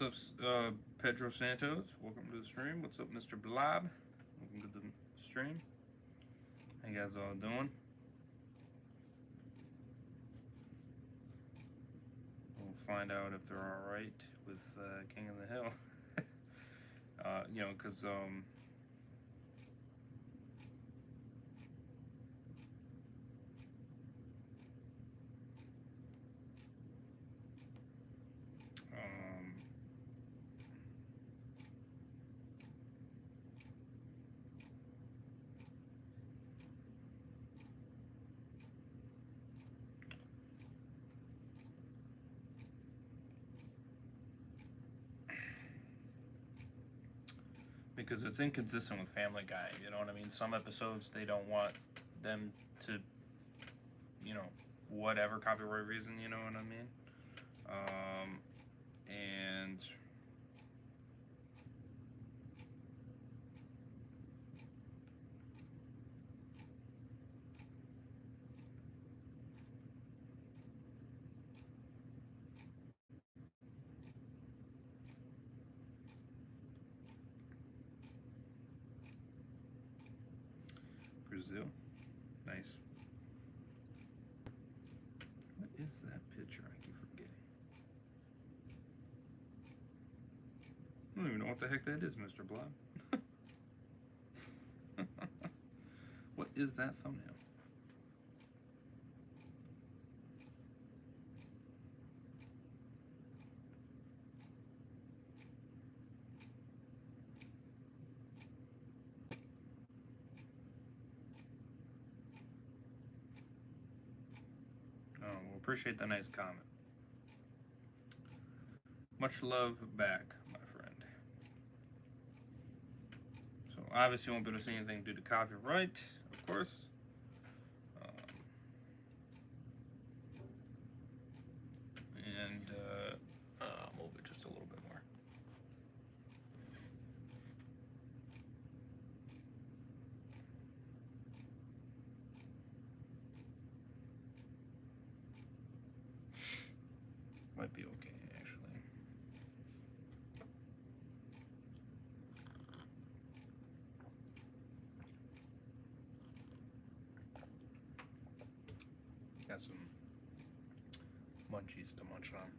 What's up, Pedro Santos? Welcome to the stream. What's up, Mr. Blob? Welcome to the stream. How you guys all doing? We'll find out if they're all right with King of the Hill. Because because it's inconsistent with Family Guy. You know what I mean? Some episodes they don't want them to, whatever copyright reason. You know what I mean? And Brazil, nice. What is that picture? I keep forgetting. I don't even know what the heck that is, Mr. Blob. What is that thumbnail? Oh, well, appreciate the nice comment. Much love back, my friend. So obviously you won't be able to see anything due to copyright, of course. Move it just a little bit more. Might be okay, actually. Got some munchies to munch on.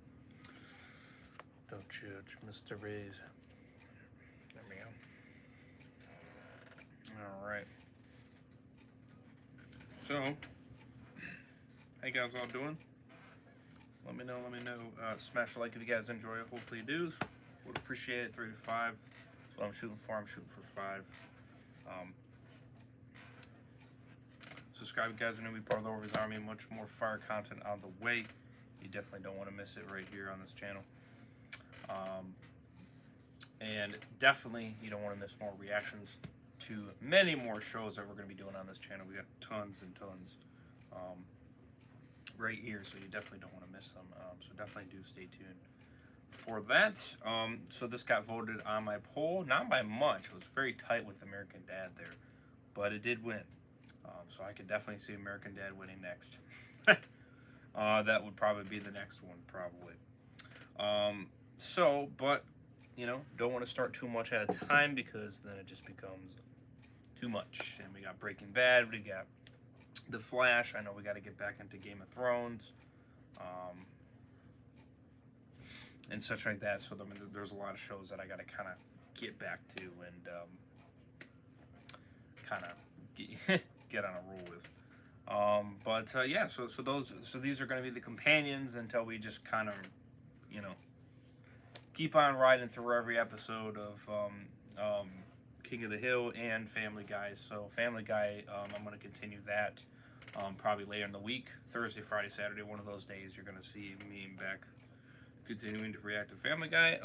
Don't judge, Mr. Rays. There we go. Alright. So, how you guys all doing? Let me know. Smash a like if you guys enjoy it. Hopefully you do. Would appreciate it. 3 to 5. That's what I'm shooting for. I'm shooting for 5. Subscribe if you guys are new to be part of the Orvis Army. Much more fire content on the way. You definitely don't want to miss it right here on this channel. And definitely you don't want to miss more reactions to many more shows that we're going to be doing on this channel. We got tons and tons right here, so you definitely don't want to miss them. So definitely do stay tuned for that. So this got voted on my poll, not by much. It was very tight with American Dad there, but it did win. So I could definitely see American Dad winning next. That would probably be the next one, probably. But don't want to start too much at a time because then it just becomes too much. And we got Breaking Bad, we got The Flash. I know we got to get back into Game of Thrones, and such like that. So there's a lot of shows that I got to kind of get back to and kind of get on a roll with. So these are going to be the companions until we just kind of, keep on riding through every episode of King of the Hill and Family Guy. So Family Guy, I'm going to continue that probably later in the week. Thursday, Friday, Saturday, one of those days you're going to see me back continuing to react to Family Guy.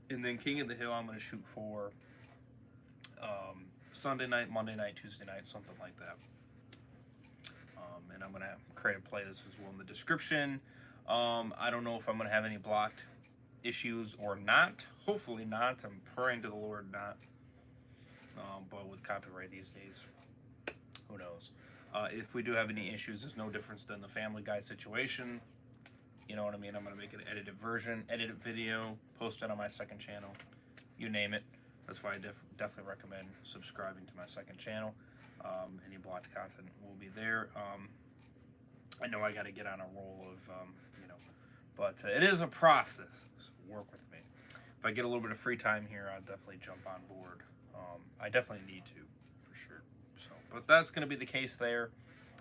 And then King of the Hill I'm going to shoot for Sunday night, Monday night, Tuesday night, something like that. And I'm going to create a playlist as well in the description. I don't know if I'm going to have any blocked issues or not. Hopefully not. I'm praying to the Lord not. But with copyright these days, who knows? If we do have any issues, there's no difference than the Family Guy situation. You know what I mean? I'm going to make an edited version, edited video, post it on my second channel. You name it. That's why I definitely recommend subscribing to my second channel. Any blocked content will be there. I know I got to get on a roll of, but it is a process. So work with me. If I get a little bit of free time here, I'll definitely jump on board. I definitely need to, for sure. So, but that's going to be the case there.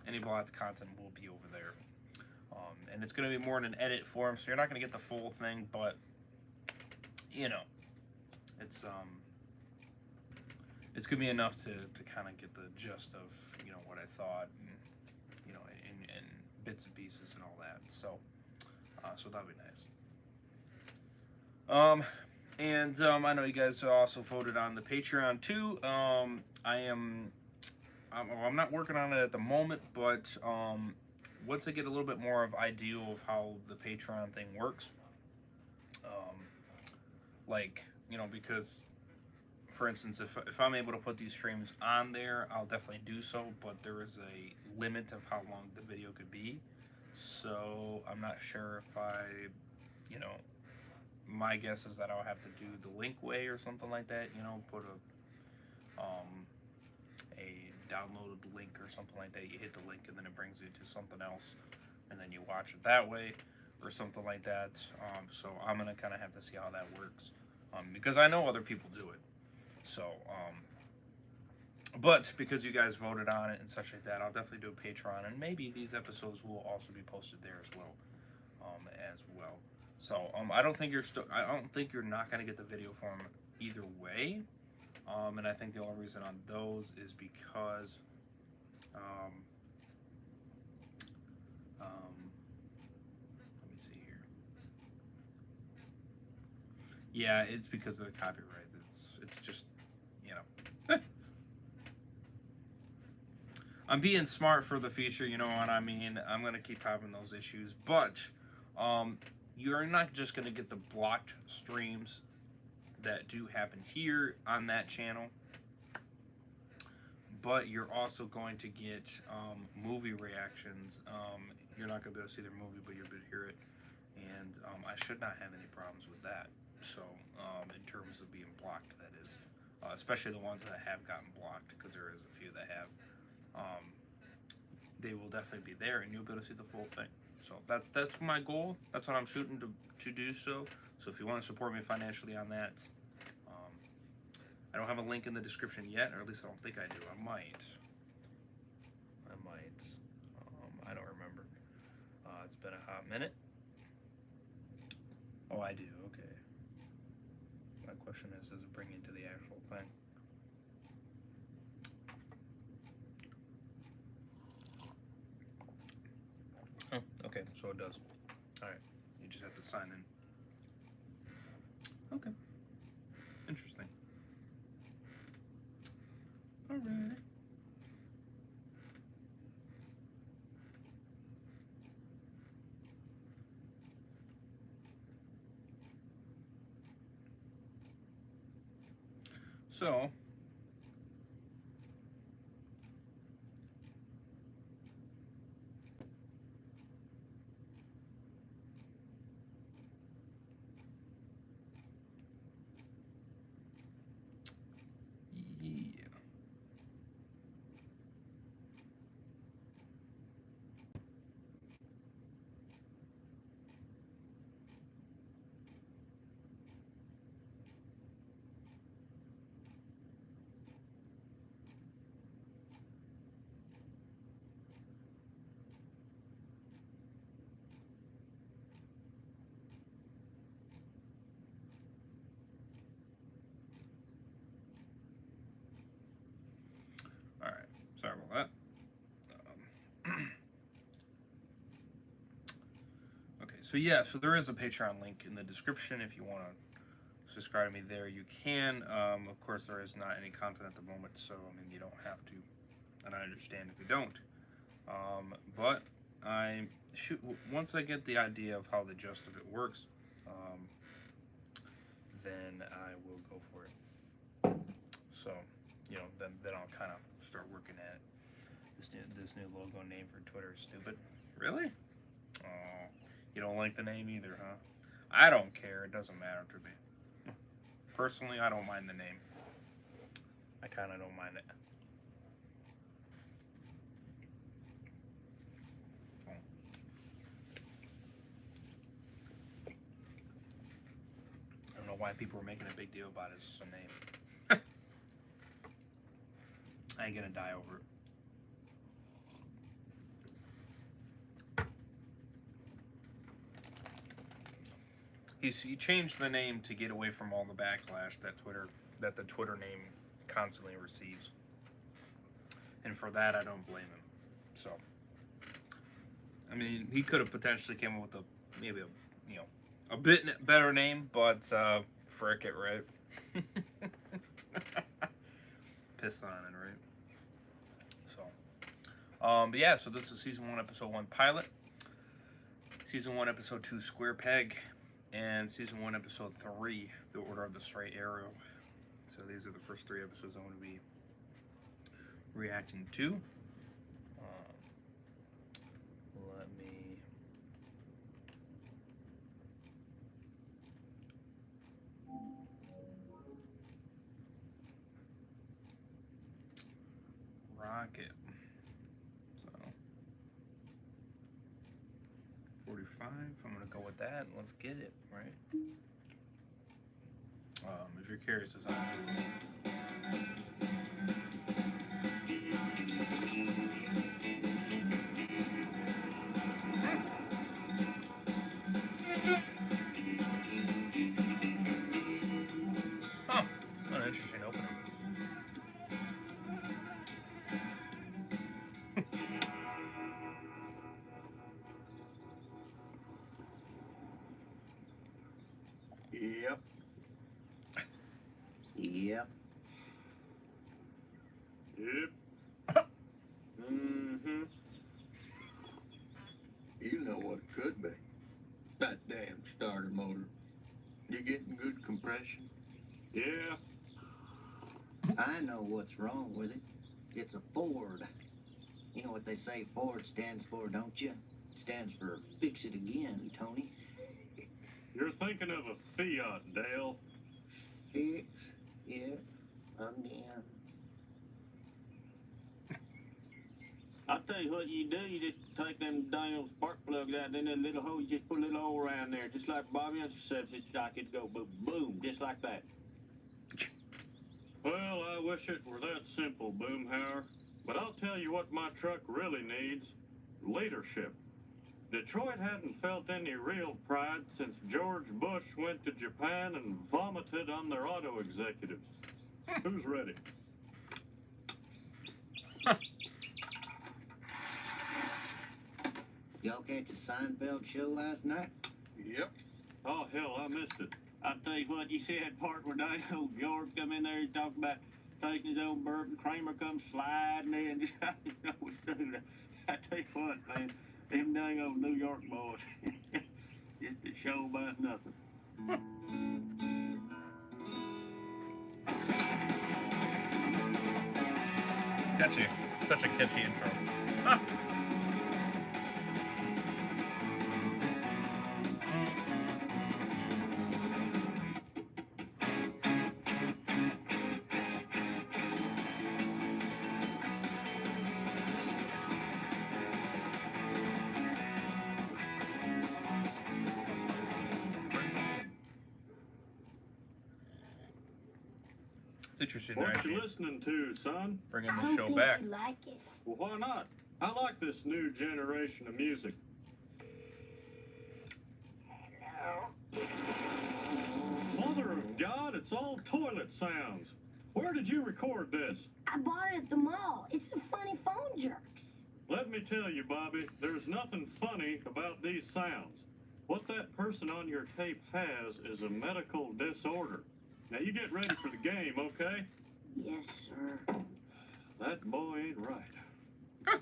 Any blocked content will be over there. And it's going to be more in an edit form, so you're not going to get the full thing, but, it's going to be enough to kind of get the gist of, what I thought, and, in bits and pieces and all that. So, so that'll be nice. I know you guys also voted on the Patreon too. I'm not working on it at the moment, but once I get a little bit more of idea of how the Patreon thing works, because, for instance, if I'm able to put these streams on there, I'll definitely do so, but there is a limit of how long the video could be. So I'm not sure if my guess is that I'll have to do the link way or something like that, put a downloaded link or something like that. You hit the link and then it brings you to something else, and then you watch it that way or something like that. So I'm going to kind of have to see how that works, because I know other people do it. So, but because you guys voted on it and such like that, I'll definitely do a Patreon, and maybe these episodes will also be posted there as well. So, I don't think you're not gonna get the video form either way. And I think the only reason on those is because, let me see here. Yeah, it's because of the copyright. It's just, I'm being smart for the future, you know what I mean? I'm going to keep having those issues, but you're not just going to get the blocked streams that do happen here on that channel, but you're also going to get movie reactions. You're not going to be able to see their movie, but you'll be able to hear it, and I should not have any problems with that. So, in terms of being blocked, that is, especially the ones that have gotten blocked, because there is a few that have. They will definitely be there, and you'll be able to see the full thing. So that's my goal. That's what I'm shooting to do. So if you want to support me financially on that, I don't have a link in the description yet, or at least I don't think I do. I might. I don't remember. It's been a hot minute. Oh, I do. Okay. My question is, does it bring you to the actual thing? Oh, okay, so it does. Alright, you just have to sign in. Okay. Interesting. Alright. So, yeah. Alright, sorry about that. Okay, so yeah, so there is a Patreon link in the description. If you want to subscribe to me there, you can. Of course, there is not any content at the moment, so I mean, you don't have to, and I understand if you don't. But once I get the idea of how the gist of it works, then I will go for it. So, then I'll kind of start working at it. This new logo name for Twitter is stupid. Really? Oh, You don't like the name either, huh? I don't care. It doesn't matter to me. Personally, I don't mind the name. I kind of don't mind it. I don't know why people are making a big deal about it. It's just a name. I ain't gonna die over it. He changed the name to get away from all the backlash that the Twitter name constantly receives, and for that I don't blame him. So, I mean, he could have potentially came up with maybe a bit better name, but frick it, right? Pissed on it, right? So, but yeah, so this is season 1, episode 1 pilot, season 1, episode 2 square peg, and season 1, episode 3, The Order of the Straight Arrow. So these are the first 3 episodes I'm going to be reacting to. Let me... Rocket. So 45. I'm going to go with that. Let's get it, right? If you're curious as an interesting opening. Yep. Yep. Yep. Mm-hmm. You know what it could be. That damn starter motor. You getting good compression? Yeah. I know what's wrong with it. It's a Ford. You know what they say Ford stands for, don't you? It stands for fix it again, Tony. You're thinking of a Fiat, Dale. Fix it again. I'll tell you what you do, you just take them damn spark plugs out in that little hole, you just put a little hole around there, just like Bobby said, it's like it'd go boom, boom, just like that. Well, I wish it were that simple, Boomhauer. But I'll tell you what my truck really needs. Leadership. Detroit hadn't felt any real pride since George Bush went to Japan and vomited on their auto executives. Who's ready? Y'all catch a Seinfeld show last night? Yep. Oh, hell, I missed it. I'll tell you what, you see that part where old George come in there, he talked about taking his own bourbon, Kramer comes sliding in, just you know what's doing. I tell you what, man, them dang old New York boys, just a show about nothing. Catchy. Such a catchy intro. It's interesting. They're What actually you listening to, son? bringing the show back. You like it. Well, why not? I like this new generation of music. Hello. Mother of God, it's all toilet sounds. Where did you record this? I bought it at the mall. It's the funny phone jerks. Let me tell you, Bobby, there's nothing funny about these sounds. What that person on your tape has is a medical disorder. Now you get ready for the game, okay? Yes, sir. That boy ain't right.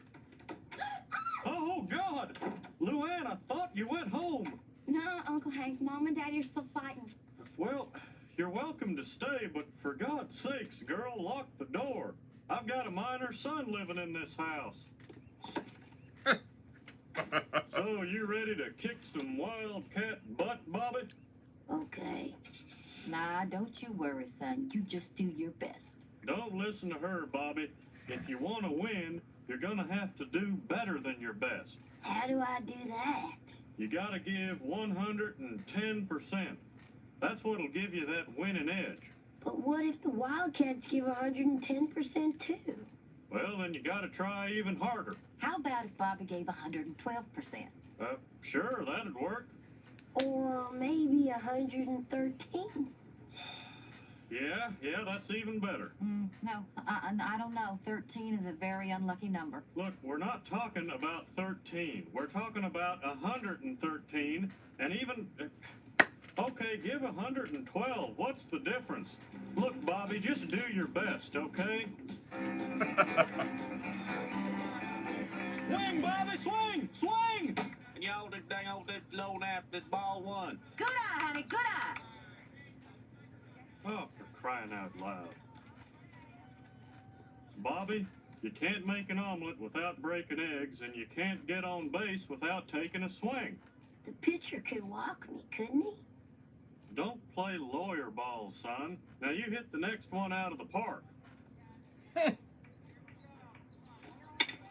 Oh, God! Luann, I thought you went home. No, Uncle Hank, Mom and Daddy are still fighting. Well, you're welcome to stay, but for God's sakes, girl, lock the door. I've got a minor son living in this house. So So, you ready to kick some wildcat butt, Bobby? Okay. Nah, don't you worry, son. You just do your best. Don't listen to her, Bobby. If you want to win, you're gonna have to do better than your best. How do I do that? You gotta give 110%. That's what'll give you that winning edge. But what if the Wildcats give 110% too? Well, then you gotta try even harder. How about if Bobby gave 112%? Sure, that'd work. Or maybe 113? Yeah, that's even better. No, I don't know. 13 is a very unlucky number. Look, we're not talking about 13. We're talking about 113, and even... Okay, give 112. What's the difference? Look, Bobby, just do your best, okay? Swing, Bobby, swing! Swing! And y'all this dang old this low nap, this ball one. Good eye, honey, good eye. Oh, for crying out loud. Bobby, you can't make an omelet without breaking eggs, and you can't get on base without taking a swing. The pitcher could walk me, couldn't he? Don't play lawyer ball, son. Now you hit the next one out of the park.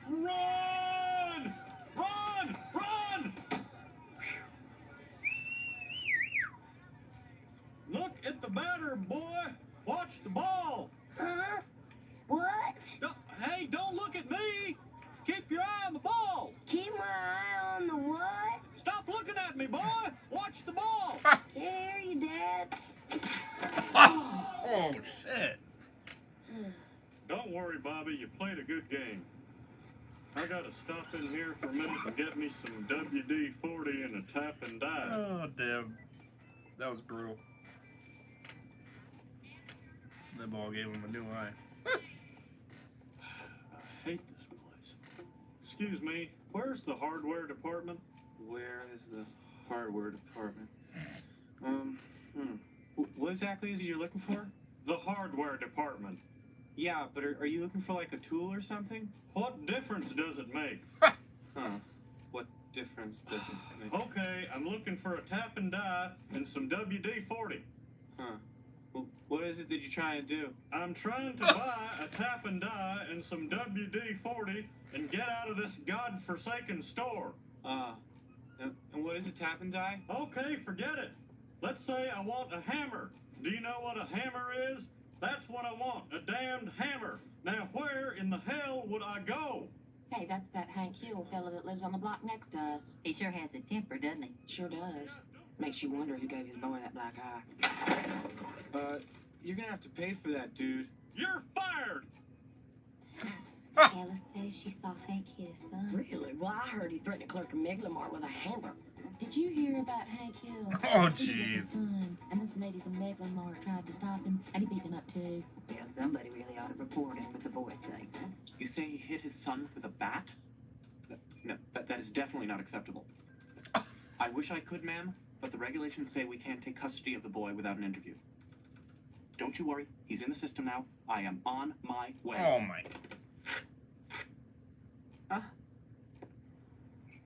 Run! Run! Run! Look at the batter, boy. Watch the ball. Huh? What? No, hey, don't look at me. Keep your eye on the ball. Keep my eye on the what? Stop looking at me, boy. Watch the ball. Can't hear you, Dad. Oh, shit. Don't worry, Bobby. You played a good game. I gotta stop in here for a minute and get me some WD-40 and a tap and die. Oh, damn. That was brutal. That ball gave him a new eye. I hate this place. Excuse me, where's the hardware department? Where is the hardware department? What exactly is it you're looking for? The hardware department. Yeah, but are you looking for like a tool or something? What difference does it make? Huh. What difference does it make? Okay, I'm looking for a tap and die and some WD-40. Huh. Well, what is it that you're trying to do? I'm trying to buy a tap and die and some WD-40 and get out of this godforsaken store. And what is a tap and die? Okay, forget it. Let's say I want a hammer. Do you know what a hammer is? That's what I want, a damned hammer. Now, where in the hell would I go? Hey, that's that Hank Hill fella that lives on the block next to us. He sure has a temper, doesn't he? Sure does. Makes you wonder who gave his boy that black eye. You're gonna have to pay for that, dude. You're fired! Ella says she saw Hank hit his son. Really? Well, I heard he threatened to clerk of Megalomart with a hammer. Did you hear about Hank Hill? Oh, He hit his jeez. son, and then some ladies in Megalomart tried to stop him, and he beat them up too. Yeah, somebody really ought to report him with the voice thing. You say he hit his son with a bat? No, that is definitely not acceptable. I wish I could, ma'am, but the regulations say we can't take custody of the boy without an interview. Don't you worry, he's in the system now. I am on my way. Oh, my.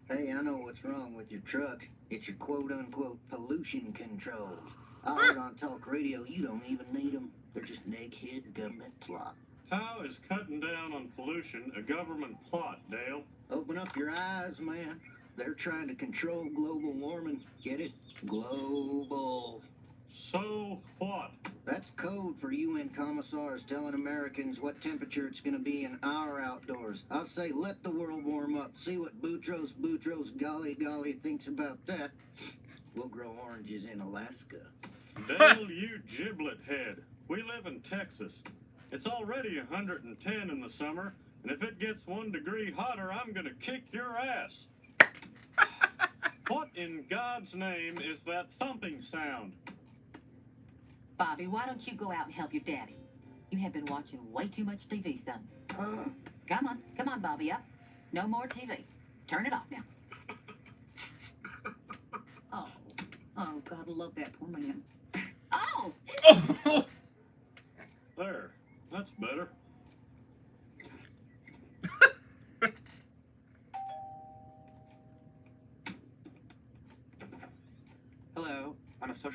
Hey, I know what's wrong with your truck. It's your quote-unquote pollution controls. I heard on talk radio you don't even need them. They're just an egghead government plot. How is cutting down on pollution a government plot, Dale? Open up your eyes, man. They're trying to control global warming. Get it? Global. So what? That's code for UN commissars telling Americans what temperature it's going to be in our outdoors. I'll say let the world warm up. See what Boudreaux's golly thinks about that. We'll grow oranges in Alaska. Dale, you giblet head. We live in Texas. It's already 110 in the summer, and if it gets 1 degree hotter, I'm gonna kick your ass. What in God's name is that thumping sound? Bobby, why don't you go out and help your daddy? You have been watching way too much TV, son. Come on, Bobby, up. No more TV. Turn it off now. Oh, God, I love that poor man. Oh! There, that's better.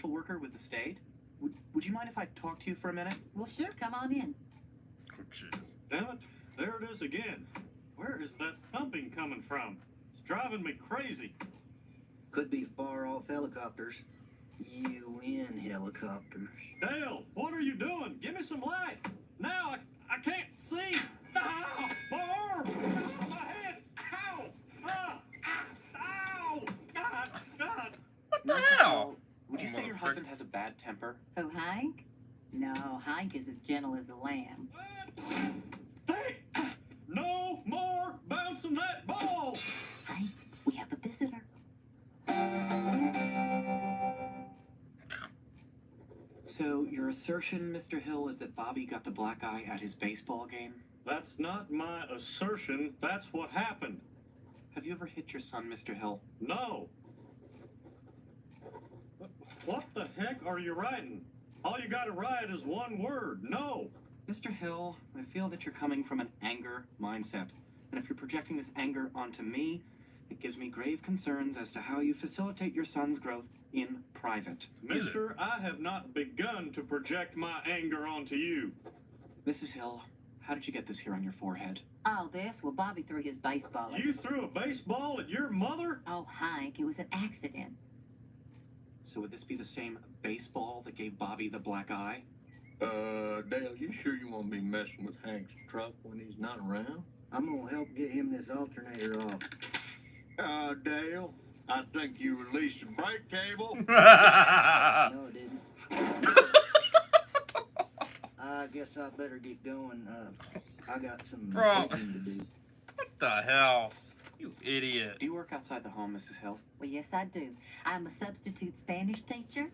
social worker with the state. Would you mind if I talk to you for a minute? Well, sure, come on in. Oh, jeez. Damn it, there it is again. Where is that thumping coming from? It's driving me crazy. Could be far off helicopters. UN helicopters. Dale, what are you doing? Give me some light. Now I can't see. Ow! My arm! Ow, my head! Ow! Ow! God! What the Mr. hell? Would you say your Motherfucker. husband has a bad temper? Oh, Hank? No, Hank is as gentle as a lamb. Hey! No more bouncing that ball! Hank, we have a visitor. So your assertion, Mr. Hill, is that Bobby got the black eye at his baseball game? That's not my assertion. That's what happened. Have you ever hit your son, Mr. Hill? No. What the heck are you writing? All you gotta write is one word. No. Mr. Hill, I feel that you're coming from an anger mindset. And if you're projecting this anger onto me, it gives me grave concerns as to how you facilitate your son's growth in private. Mister, I have not begun to project my anger onto you. Mrs. Hill, how did you get this here on your forehead? Oh, this? Well, Bobby threw his baseball at You threw a baseball at your mother? Oh, Hank, it was an accident. So would this be the same baseball that gave Bobby the black eye? Dale, you sure you won't be messing with Hank's truck when he's not around? I'm gonna help get him this alternator off. Dale, I think you released the brake cable. No, I didn't. I guess I better get going. I got some Bro. thinking to do. What the hell? You idiot. Do you work outside the home, Mrs. Hill? Well, yes, I do. I'm a substitute Spanish teacher.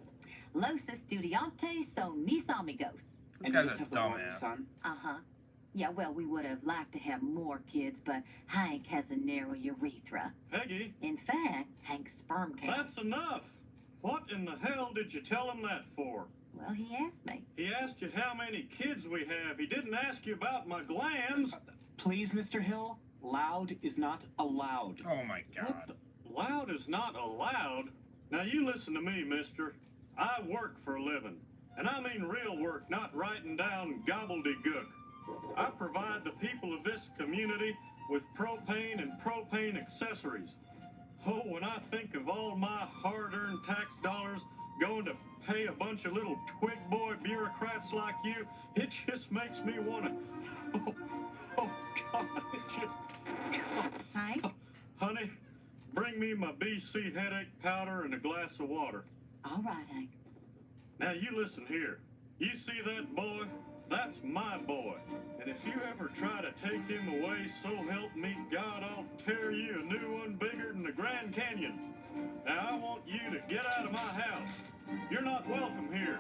Los estudiantes son mis amigos. This And guy's you a just have the one dumbass. son? Uh-huh. Yeah, well, we would have liked to have more kids, but Hank has a narrow urethra. Peggy, In fact, Hank's sperm count. that's enough. What in the hell did you tell him that for? Well, he asked me. He asked you how many kids we have. He didn't ask you about my glands. Please, Mr. Hill, loud is not allowed. Oh my god. What the? Loud is not allowed. Now you listen to me, mister. I work for a living. And I mean real work, not writing down gobbledygook. I provide the people of this community with propane and propane accessories. Oh, when I think of all my hard-earned tax dollars going to pay a bunch of little twig boy bureaucrats like you, it just makes me want to... Oh, God, it just... Hank? Honey, bring me my BC headache powder and a glass of water. All right, Hank. Now you listen here. You see that boy? That's my boy. And if you ever try to take him away, so help me God, I'll tear you a new one bigger than the Grand Canyon. Now I want you to get out of my house. You're not welcome here.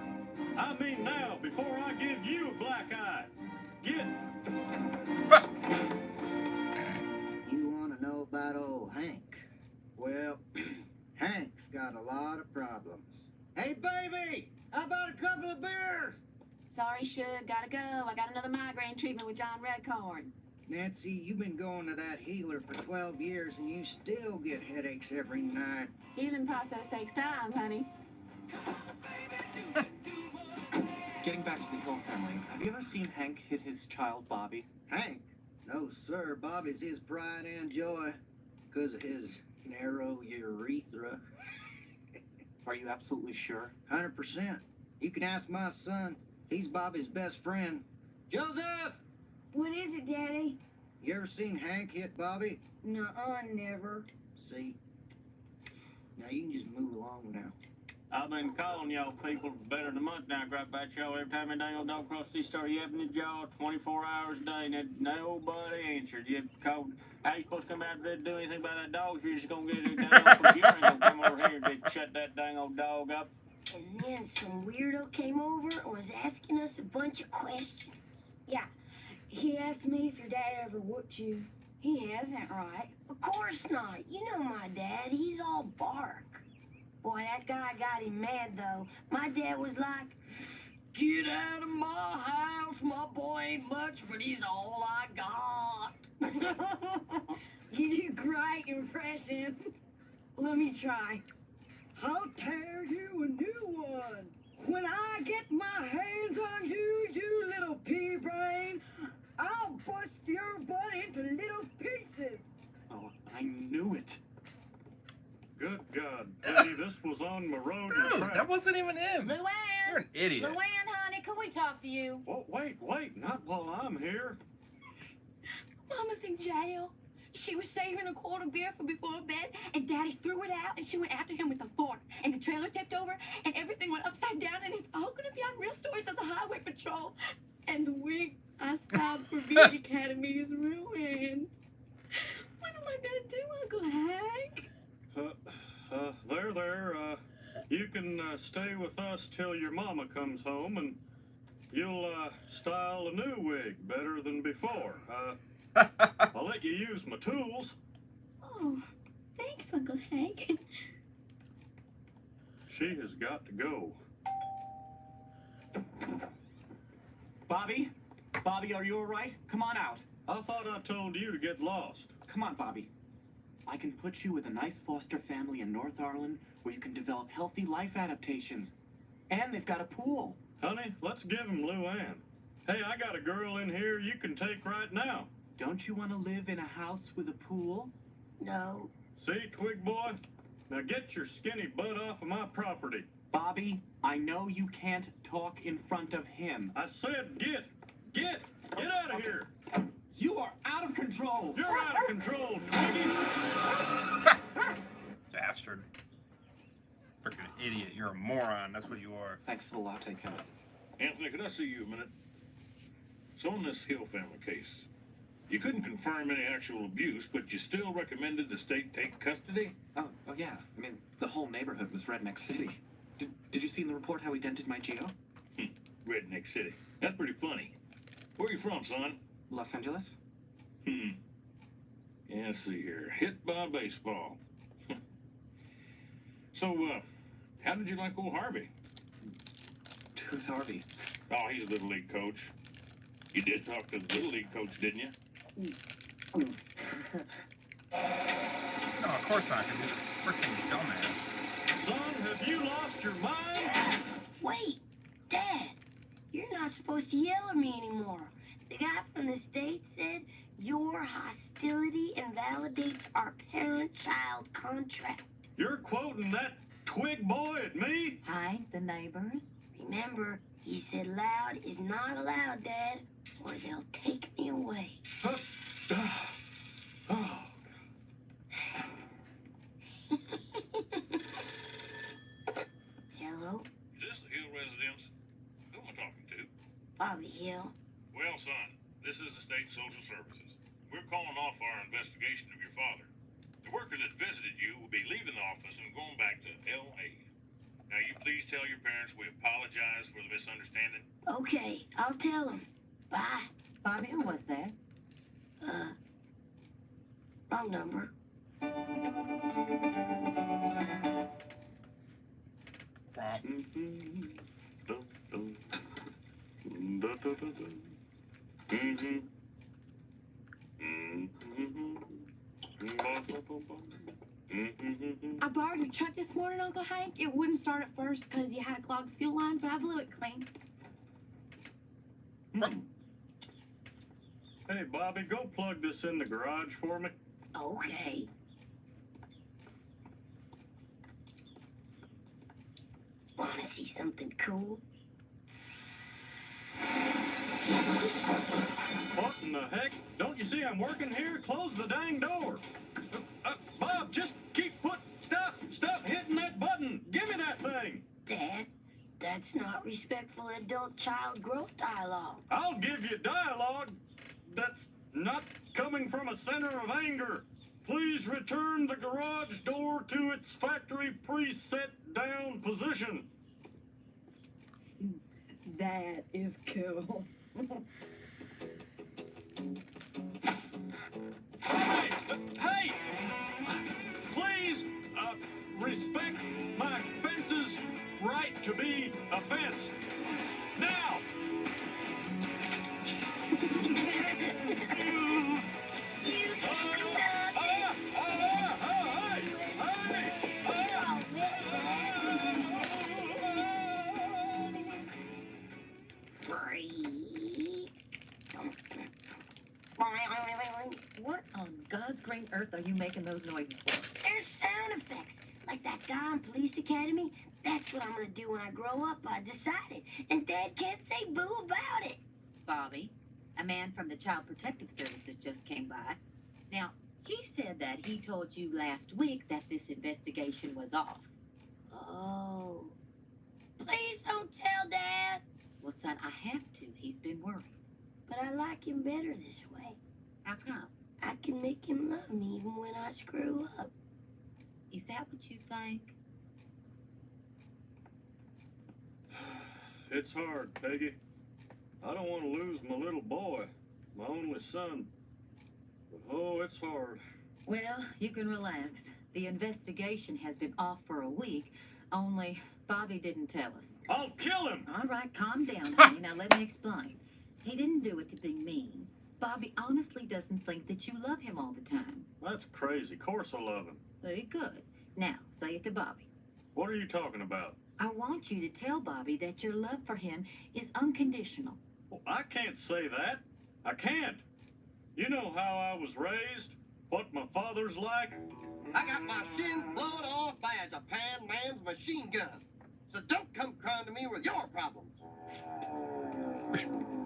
I mean now, before I give you a black eye. Get... You want to know about old Hank? Well, Hank's got a lot of problems. Hey, baby! How about a couple of beers? Sorry, Shug, gotta go. I got another migraine treatment with John Redcorn. Nancy, you've been going to that healer for 12 years and you still get headaches every night. Healing process takes time, honey. Getting back to the Hill family, have you ever seen Hank hit his child, Bobby? Hank? No, sir. Bobby's his pride and joy because of his narrow urethra. Are you absolutely sure? 100%. You can ask my son. He's Bobby's best friend. Joseph! What is it, Daddy? You ever seen Hank hit Bobby? Nuh-uh, never. See? Now you can just move along now. I've been calling y'all people for better than a month now, crap about y'all. Every time a dang old dog across the street start yapping at y'all 24 hours a day, and nobody answered. You called, how you supposed to come out there to do anything about that dog if you're just gonna get it dang old computer and gonna come over here and shut that dang old dog up? And then some weirdo came over and was asking us a bunch of questions. Yeah, he asked me if your dad ever whooped you. He hasn't, right? Of course not. You know my dad. He's all bark. Boy, that guy got him mad, though. My dad was like, "Get out of my house. My boy ain't much, but he's all I got." You do great impression. Let me try. I'll tear you a new one. When I get my hands on you, you little pea brain, I'll bust your butt into little pieces. Oh, I knew it. Good God, Teddy, this was on my road to Dude, track. that wasn't even him. You're Luann! an idiot. Luann, honey, can we talk to you? Oh, wait, not while I'm here. Mama's in jail. She was saving a quart of beer for before bed, and Daddy threw it out, and she went after him with a fork, and the trailer tipped over, and everything went upside down, and it's all gonna be on Real Stories of the Highway Patrol. And the wig I sobbed for Beauty Academy is ruined. What am I gonna do, Uncle Hank? There. You can stay with us till your mama comes home, and you'll style a new wig better than before. I'll let you use my tools. Oh, thanks, Uncle Hank. She has got to go. Bobby? Bobby, are you all right? Come on out. I thought I told you to get lost. Come on, Bobby. I can put you with a nice foster family in North Arlen where you can develop healthy life adaptations. And they've got a pool. Honey, let's give him Luann. Hey, I got a girl in here you can take right now. Don't you want to live in a house with a pool? No. See, Twig Boy? Now get your skinny butt off of my property. Bobby, I know you can't talk in front of him. I said get out of here. You are out of control. You're out of control, Twiggy. Bastard. Freaking idiot. You're a moron. That's what you are. Thanks for the latte, Kenneth. Anthony, could I see you a minute? So on this Hill family case, you couldn't confirm any actual abuse, but you still recommended the state take custody? Oh yeah. I mean, the whole neighborhood was Redneck City. Did you see in the report how he dented my Geo? Redneck City. That's pretty funny. Where you from, son? Los Angeles? Yeah, let's see here. Hit by a baseball. So, how did you like old Harvey? Who's Harvey? Oh, he's a Little League coach. You did talk to the Little League coach, didn't you? No, of course not, because he's a freaking dumbass. Son, have you lost your mind? Wait, Dad, you're not supposed to yell at me anymore. The guy from the state said your hostility invalidates our parent-child contract. You're quoting that Twig Boy at me? Hi, the neighbors. Remember, he said loud is not allowed, Dad, or they'll take me away. Oh. Hello, Is this the Hill residence? Who am I talking to? Bobby Hill. Well, son, this is the state social services. We're calling off our investigation of your father. The worker that visited you will be leaving the office and going back to L.A. Now, you please tell your parents we apologize for the misunderstanding. Okay, I'll tell him. Bye. Bobby, who was that? Wrong number. I borrowed your truck this morning, Uncle Hank. It wouldn't start at first because you had a clogged fuel line, but I blew it clean. Hey, Bobby, go plug this in the garage for me. Okay. Want to see something cool? What in the heck? Don't you see I'm working here? Close the dang door. Bob, just stop hitting that button. Give me that thing. Dad, that's not respectful adult-child growth dialogue. I'll give you dialogue that's not coming from a center of anger. Please return the garage door to its factory preset down position. That is cool. Hey! Please, respect my fence's right to be a fence. Now! freak. What on God's green earth are you making those noises for? They're sound effects. Like that guy on Police Academy. That's what I'm gonna do when I grow up, I decided. And Dad can't say boo about it. Bobby, a man from the Child Protective Services just came by. Now, he said that he told you last week that this investigation was off. Oh. Please don't tell Dad. Well, son, I have to. He's been worried. But I like him better this way. How come? I can make him love me even when I screw up. Is that what you think? It's hard, Peggy. I don't want to lose my little boy, my only son. But oh, it's hard. Well, you can relax. The investigation has been off for a week, only Bobby didn't tell us. I'll kill him! All right, calm down, honey. Now let me explain. He didn't do it to be mean. Bobby honestly doesn't think that you love him all the time. That's crazy. Of course I love him. Very good. Now, say it to Bobby. What are you talking about? I want you to tell Bobby that your love for him is unconditional. Well, I can't say that. I can't. You know how I was raised, what my father's like. I got my shin blown off by a Japan man's machine gun. So don't come crying to me with your problems.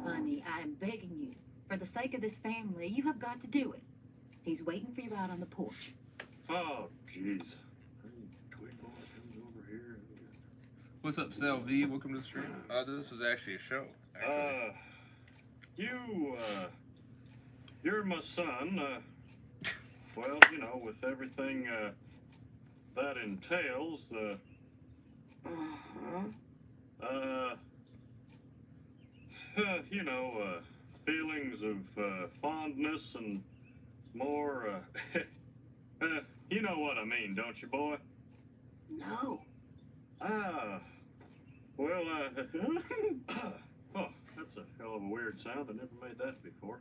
Honey, I'm begging you. For the sake of this family, you have got to do it. He's waiting for you out on the porch. Oh, jeez. Twig boy comes over here. What's up, Sal V? Welcome to the stream. This is actually a show. Actually. You're my son. Well, you know, with everything that entails, you know, feelings of fondness and more, you know what I mean, don't you, boy? No. Well, oh, that's a hell of a weird sound. I never made that before.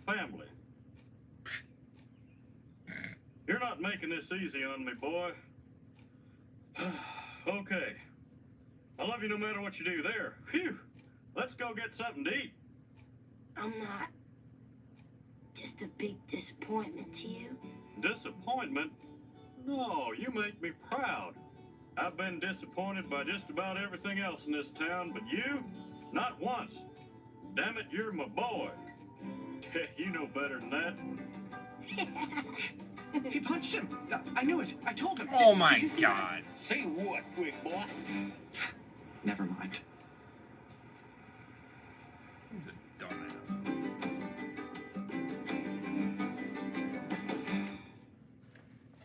Family. You're not making this easy on me, boy. Okay. I love you no matter what you do there. Phew. Let's go get something to eat. I'm not. Just a big disappointment to you. Disappointment? No, you make me proud. I've been disappointed by just about everything else in this town, but you, not once. Damn it, you're my boy. You know better than that. He punched him. I knew it. I told him. Oh my God. Say what, quick boy? Never mind. He's a dumbass.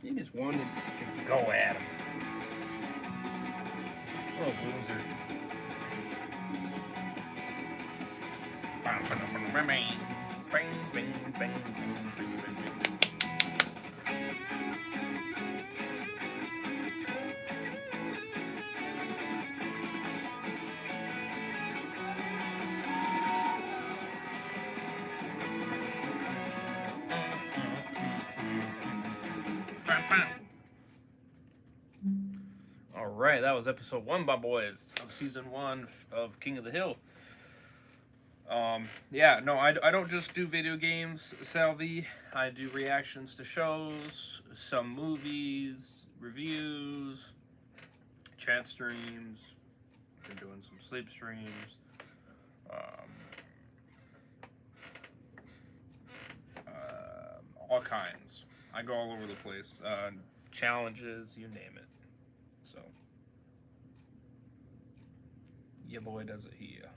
He just wanted to go at him. What a loser. Bang, bang, bang, bang, bang, bang, bang. All right, that was episode 1, my boys, of season 1 of King of the Hill. Yeah, no, I don't just do video games, Salvi. I do reactions to shows, some movies, reviews, chat streams. Been doing some sleep streams. All kinds. I go all over the place. Challenges, you name it. So, yeah, boy, does it here.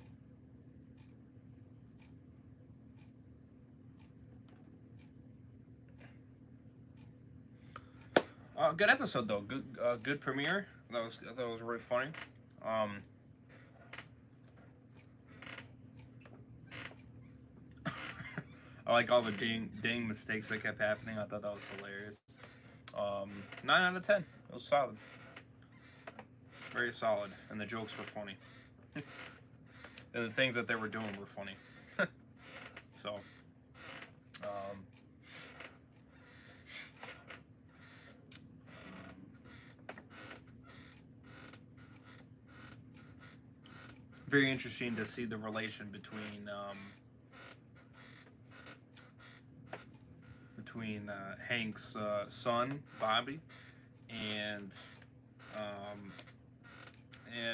Good episode though. Good premiere. I thought it was really funny. I like all the ding mistakes that kept happening. I thought that was hilarious. 9 out of 10. It was solid. Very solid. And the jokes were funny. And the things that they were doing were funny. So, very interesting to see the relation between Hank's son Bobby and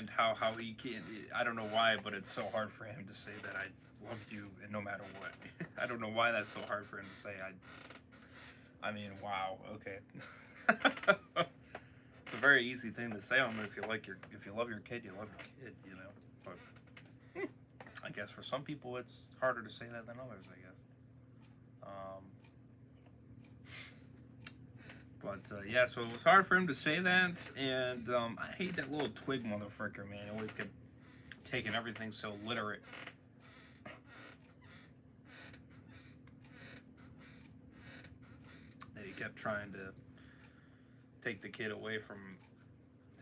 how he can. I don't know why, but it's so hard for him to say that I love you, and no matter what. I don't know why that's so hard for him to say. I mean, wow. Okay. It's a very easy thing to say. I mean, if you love your kid, you love your kid, you know. But I guess for some people, it's harder to say that than others. I guess. Yeah, so it was hard for him to say that, and I hate that little twig motherfucker, man. He always kept taking everything so literate. That he kept trying to take the kid away from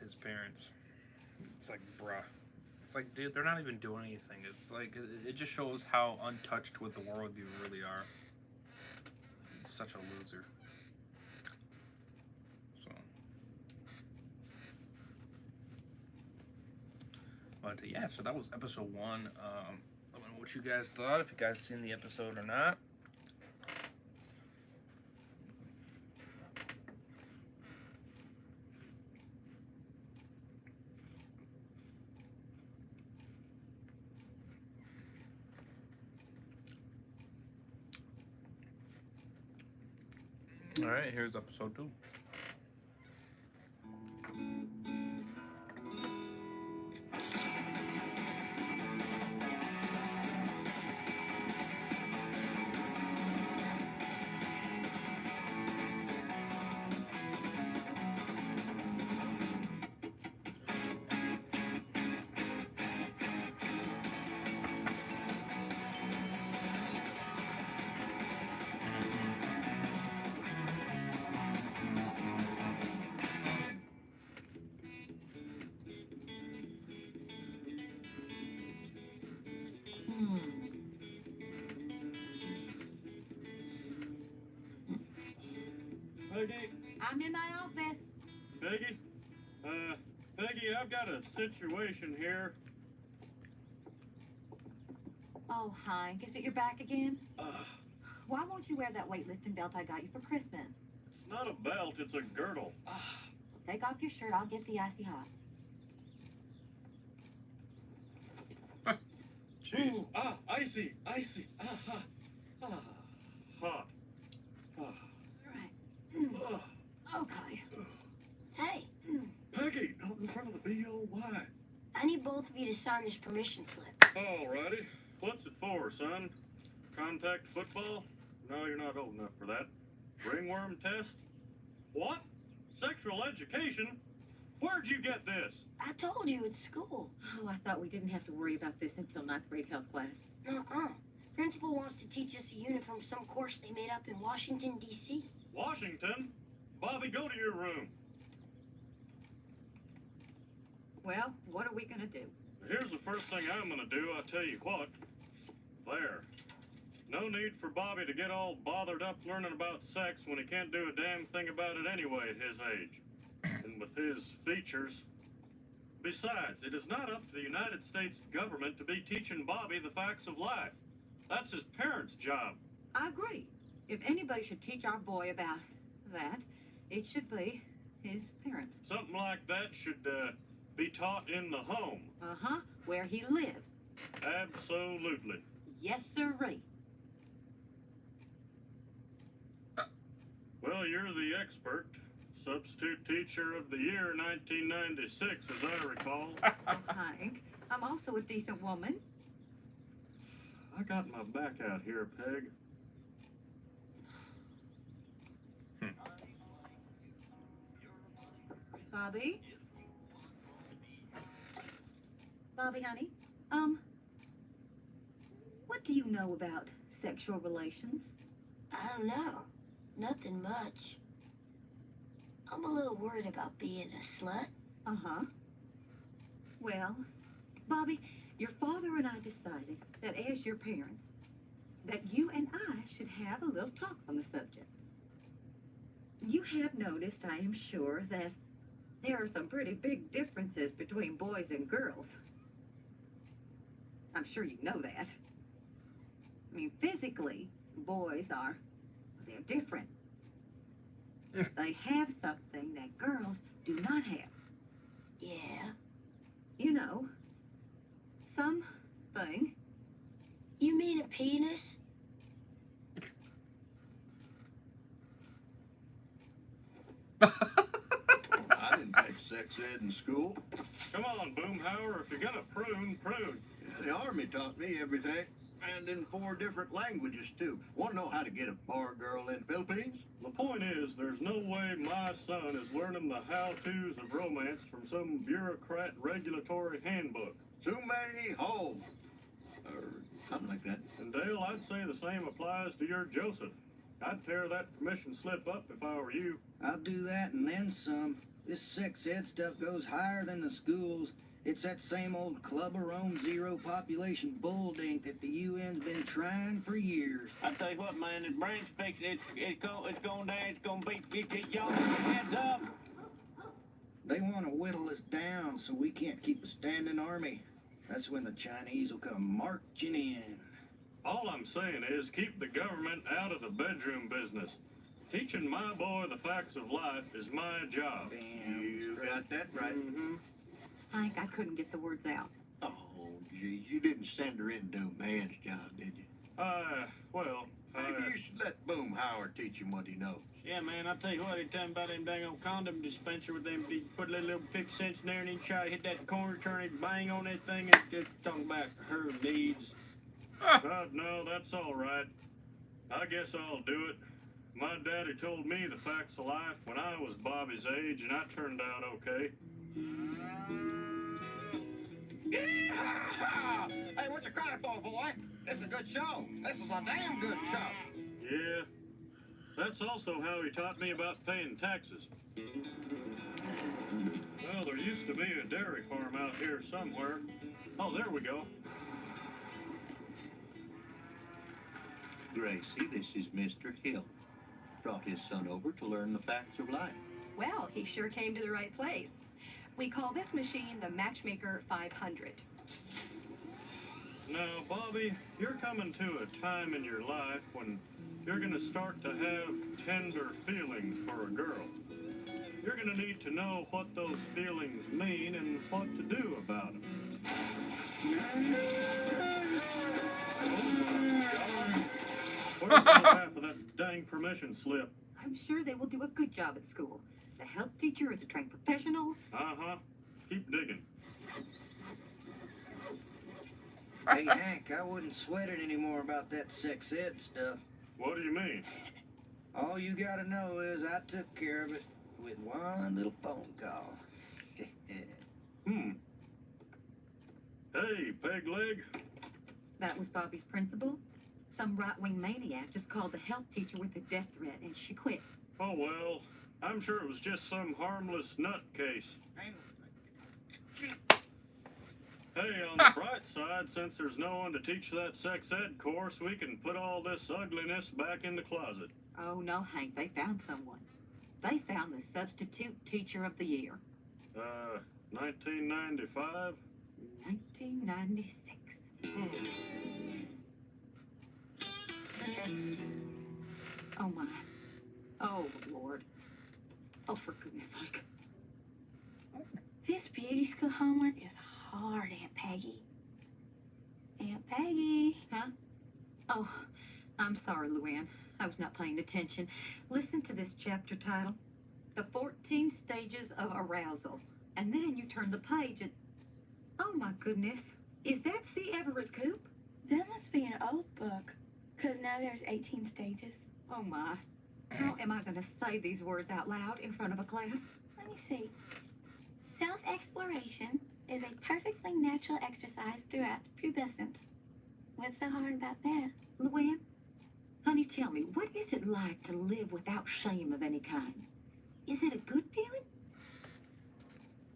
his parents. It's like, bruh. It's like, dude, they're not even doing anything. It's like, it just shows how untouched with the world you really are. He's such a loser. So. But yeah, so that was episode 1. I don't know what you guys thought, if you guys seen the episode or not. All right, here's episode 2. Peggy? I'm in my office. Peggy? Peggy, I've got a situation here. Oh, Hank, is it your back again? Why won't you wear that weightlifting belt I got you for Christmas? It's not a belt, it's a girdle. Take off your shirt. I'll get the icy hot. Jeez. Ooh, icy. Hot. Right. Okay. Hey, Peggy, not in front of the BOY. I need both of you to sign this permission slip. Alrighty. What's it for, son? Contact football? No, you're not old enough for that. Ringworm test? What? Sexual education? Where'd you get this? I told you it's school. Oh, I thought we didn't have to worry about this until 9th grade health class. Principal wants to teach us a unit from some course they made up in Washington, D.C. Washington? Bobby, go to your room. Well, what are we going to do? Here's the first thing I'm gonna do, I tell you what. There. No need for Bobby to get all bothered up learning about sex when he can't do a damn thing about it anyway at his age. And with his features. Besides, it is not up to the United States government to be teaching Bobby the facts of life. That's his parents' job. I agree. If anybody should teach our boy about that, it should be his parents. Something like that should be taught in the home. Uh-huh, where he lives. Absolutely. Yes, sirree. Well, you're the expert. Substitute teacher of the year 1996, as I recall. Oh, Hank, I'm also a decent woman. I got my back out here, Peg. Bobby? Bobby, honey, what do you know about sexual relations? I don't know. Nothing much. I'm a little worried about being a slut. Uh-huh. Well, Bobby, your father and I decided that as your parents, that you and I should have a little talk on the subject. You have noticed, I am sure, that there are some pretty big differences between boys and girls. I'm sure you know that. I mean, physically, boys they're different. They have something that girls do not have. Yeah. You know, something. You mean a penis? I didn't take sex ed in school. Come on, Boomhauer, if you're gonna prune, prune. Yeah, the Army taught me everything. And in 4 different languages, too. Want to know how to get a bar girl in Philippines? The point is, there's no way my son is learning the how-tos of romance from some bureaucrat regulatory handbook. Too many holes. Or something like that. And Dale, I'd say the same applies to your Joseph. I'd tear that permission slip up if I were you. I'll do that and then some. This sex ed stuff goes higher than the schools. It's that same old Club of Rome zero population bull dink that the UN's been trying for years. I tell you what, man, the brain's fixed. It's going down. It's going to be. Get y'all hands up. They want to whittle us down so we can't keep a standing army. That's when the Chinese will come marching in. All I'm saying is keep the government out of the bedroom business. Teaching my boy the facts of life is my job. Bam. You got that right. Mm-hmm. Hank, I couldn't get the words out. Oh, gee, you didn't send her in to do a man's job, did you? Maybe you should let Boomhauer teach him what he knows. Yeah, man, I'll tell you what, every time about them dang old condom dispenser with them, you put a little 50 cents in there and then try to hit that corner, turn it, bang on that thing, and just talking about her needs. God, no, that's all right. I guess I'll do it. My daddy told me the facts of life when I was Bobby's age, and I turned out okay. Hey, what you crying for, boy? This is a good show. This is a damn good show. Yeah, that's also how he taught me about paying taxes. Well, there used to be a dairy farm out here somewhere. Oh, there we go. Gracie, this is Mr. Hill. Brought his son over to learn the facts of life. Well, he sure came to the right place. We call this machine the Matchmaker 500. Now, Bobby, you're coming to a time in your life when you're going to start to have tender feelings for a girl. You're going to need to know what those feelings mean and what to do about them. Where's the other half of that dang permission slip? I'm sure they will do a good job at school. The health teacher is a trained professional. Uh-huh. Keep digging. Hey, Hank, I wouldn't sweat it anymore about that sex ed stuff. What do you mean? All you gotta know is I took care of it with one little phone call. Hey, peg leg. That was Bobby's principal. Some right-wing maniac just called the health teacher with a death threat, and she quit. Oh, well, I'm sure it was just some harmless nutcase. Hey, on the bright side, since there's no one to teach that sex ed course, we can put all this ugliness back in the closet. Oh, no, Hank, they found someone. They found the substitute teacher of the year. 1995? 1996. Oh, my. Oh, Lord. Oh, for goodness sake. This beauty school homework is hard, Aunt Peggy. Aunt Peggy. Huh? Oh, I'm sorry, Luann. I was not paying attention. Listen to this chapter title. The 14 Stages of Arousal. And then you turn the page and... Oh, my goodness. Is that C. Everett Koop? That must be an old book, because now there's 18 stages. Oh, my. How am I going to say these words out loud in front of a class? Let me see. Self-exploration is a perfectly natural exercise throughout pubescence. What's so hard about that? Luann, honey, tell me, what is it like to live without shame of any kind? Is it a good feeling?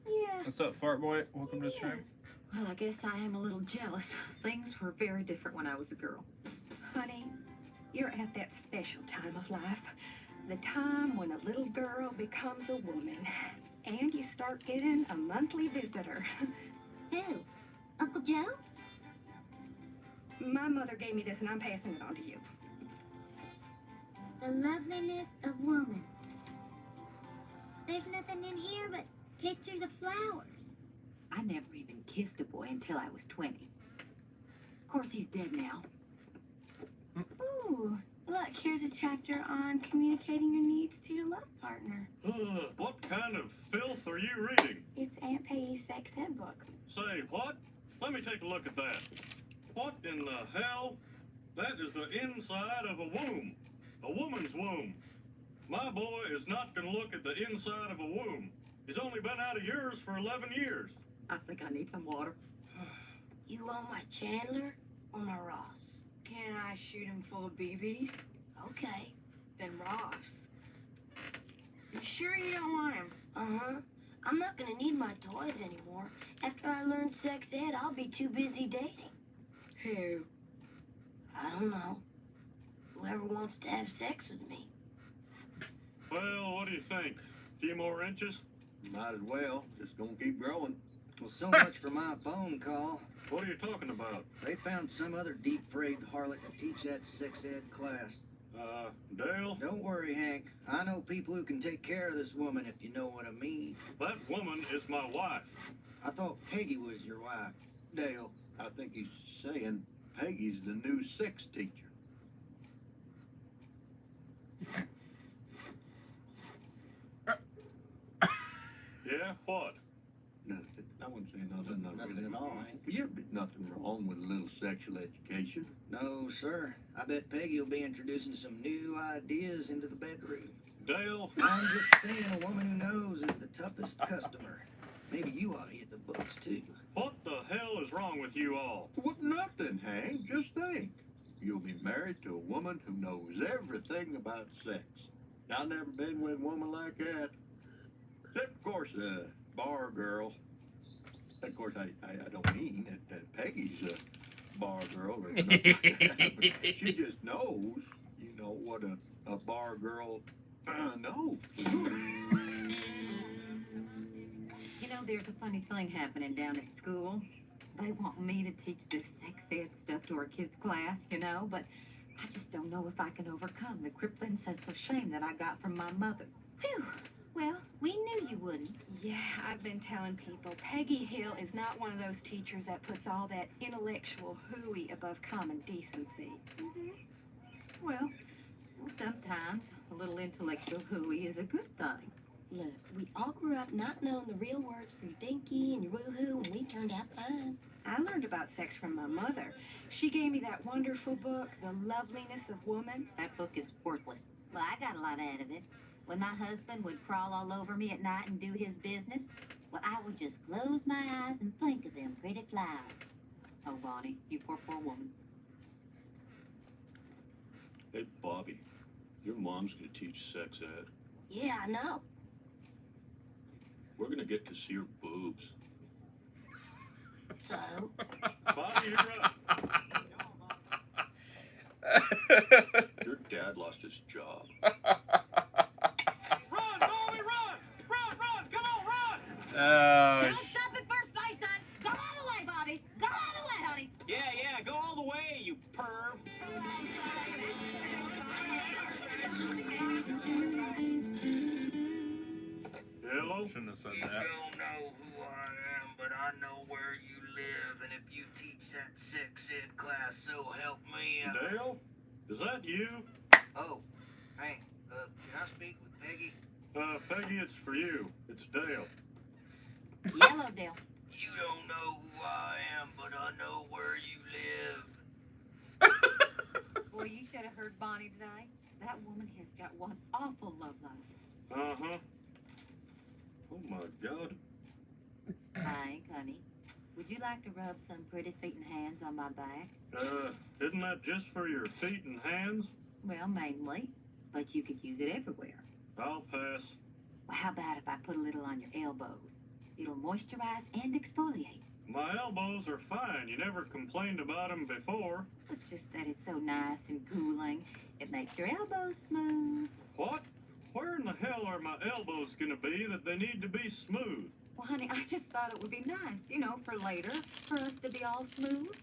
Yeah. What's up, fart boy? Welcome to the stream. Well, I guess I am a little jealous. Things were very different when I was a girl. Honey, you're at that special time of life. The time when a little girl becomes a woman. And you start getting a monthly visitor. Who? Uncle Joe? My mother gave me this, and I'm passing it on to you. The loveliness of woman. There's nothing in here but pictures of flowers. I never even kissed a boy until I was 20. Of course, he's dead now. Ooh, look, here's a chapter on communicating your needs to your love partner. What kind of filth are you reading? It's Aunt Peggy's sex ed book. Say, what? Let me take a look at that. What in the hell? That is the inside of a womb. A woman's womb. My boy is not going to look at the inside of a womb. He's only been out of yours for 11 years. I think I need some water. You want my Chandler or my Ross? Can I shoot him full of BBs? Okay. Then Ross. You sure you don't want him? Uh-huh. I'm not gonna need my toys anymore. After I learn sex ed, I'll be too busy dating. Who? I don't know. Whoever wants to have sex with me. Well, what do you think? A few more inches? Might as well. Just gonna keep growing. Well, so much for my phone call. What are you talking about? They found some other deep-frayed harlot to teach that sex ed class. Dale? Don't worry, Hank. I know people who can take care of this woman, if you know what I mean. That woman is my wife. I thought Peggy was your wife. Dale, I think he's saying Peggy's the new sex teacher. Yeah, what? Nothing. I wouldn't say nothing. Nothing at all, Hank. Yeah, but nothing wrong with a little sexual education. No, sir. I bet Peggy will be introducing some new ideas into the bedroom. Dale? I'm just saying a woman who knows is the toughest customer. Maybe you ought to hit the books, too. What the hell is wrong with you all? Well, nothing, Hank. Just think. You'll be married to a woman who knows everything about sex. I've never been with a woman like that. Except, of course, a bar girl. Of course, I don't mean that Peggy's a bar girl or nothing like that, but she just knows, you know, what a bar girl knows. You know, there's a funny thing happening down at school. They want me to teach this sex ed stuff to our kids' class, you know, but I just don't know if I can overcome the crippling sense of shame that I got from my mother. Phew. Well, we knew you wouldn't. Yeah, I've been telling people, Peggy Hill is not one of those teachers that puts all that intellectual hooey above common decency. Well, sometimes a little intellectual hooey is a good thing. Look, we all grew up not knowing the real words for your dinky and your woohoo, and we turned out fine. I learned about sex from my mother. She gave me that wonderful book, The Loveliness of Woman. That book is worthless. Well, I got a lot out of it. When my husband would crawl all over me at night and do his business, well, I would just close my eyes and think of them pretty flowers. Oh, Bonnie, you poor woman. Hey, Bobby, your mom's gonna teach sex ed. Yeah, I know. We're gonna get to see her boobs. So? Bobby, you're up. Your dad lost his job. Run, Bobby, run! Run, run! Come on, run! Don't stop at first base, son! Go all the way, Bobby! Go all the way, honey! Yeah, go all the way, you perv! Hello? Shouldn't have said You that. don't know who I am, but I know where you live, and if you teach that sex ed class, so help me. Dale? Is that you? Oh, Hank, can I speak with Peggy? Peggy, it's for you. It's Dale. Yellow Dale. You don't know who I am, but I know where you live. Boy, you should have heard Bonnie today. That woman has got one awful love life. Uh-huh. Oh, my God. Hank, honey, would you like to rub some pretty feet and hands on my back? Isn't that just for your feet and hands? Well, mainly, but you could use it everywhere. I'll pass. Well, how about if I put a little on your elbows? It'll moisturize and exfoliate. My elbows are fine. You never complained about them before. It's just that it's so nice and cooling. It makes your elbows smooth. What? Where in the hell are my elbows gonna be that they need to be smooth? Well, honey, I just thought it would be nice, you know, for later, for us to be all smooth.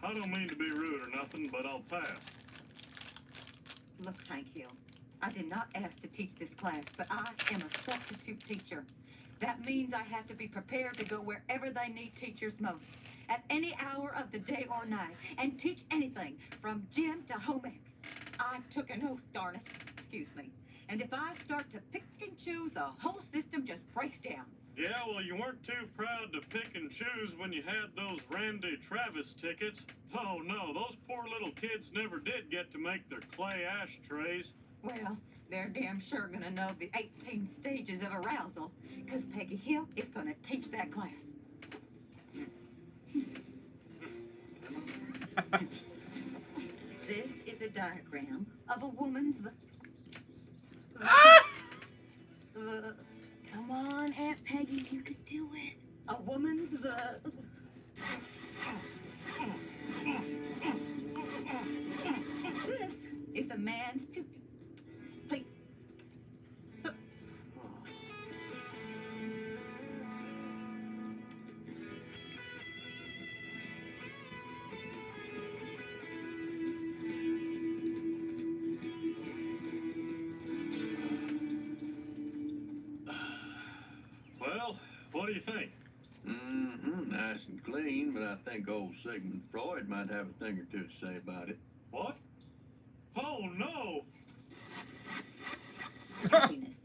I don't mean to be rude or nothing, but I'll pass. Look, Hank Hill, I did not ask to teach this class, but I am a substitute teacher. That means I have to be prepared to go wherever they need teachers most, at any hour of the day or night, and teach anything from gym to home ec. I took an oath, darn it. Excuse me. And if I start to pick and choose, the whole system just breaks down. Yeah, well, you weren't too proud to pick and choose when you had those Randy Travis tickets. Oh, no, those poor little kids never did get to make their clay ashtrays. Well, they're damn sure gonna know the 18 stages of arousal, because Peggy Hill is gonna teach that class. This is a diagram of a woman's... Come on, Aunt Peggy, you could do it. A woman's... This is a man's... Well, what do you think? Nice and clean, but I think old Sigmund Freud might have a thing or two to say about it. What? Oh, no! Happiness.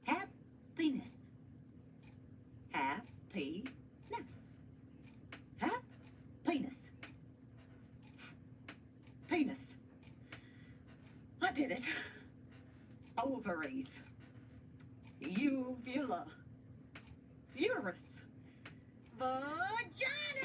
Happiness. Happiness. Happiness. Penis. I did it. Ovaries. Uvula. Uterus. Vagina.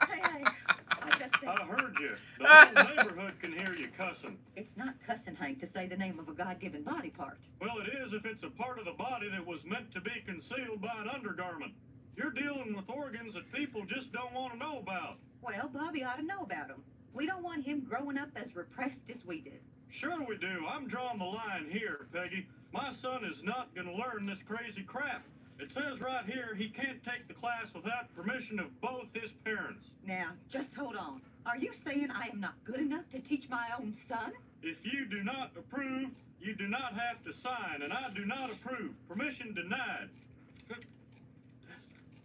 Hey, I just said. I heard you. The whole neighborhood can hear you cussing. It's not cussing, Hank, to say the name of a God-given body part. Well, it is if it's a part of the body that was meant to be concealed by an undergarment. You're dealing with organs that people just don't want to know about. Well, Bobby ought to know about him. We don't want him growing up as repressed as we did. Sure we do. I'm drawing the line here, Peggy. My son is not going to learn this crazy crap. It says right here he can't take the class without permission of both his parents. Now, just hold on. Are you saying I am not good enough to teach my own son? If you do not approve, you do not have to sign, and I do not approve. Permission denied.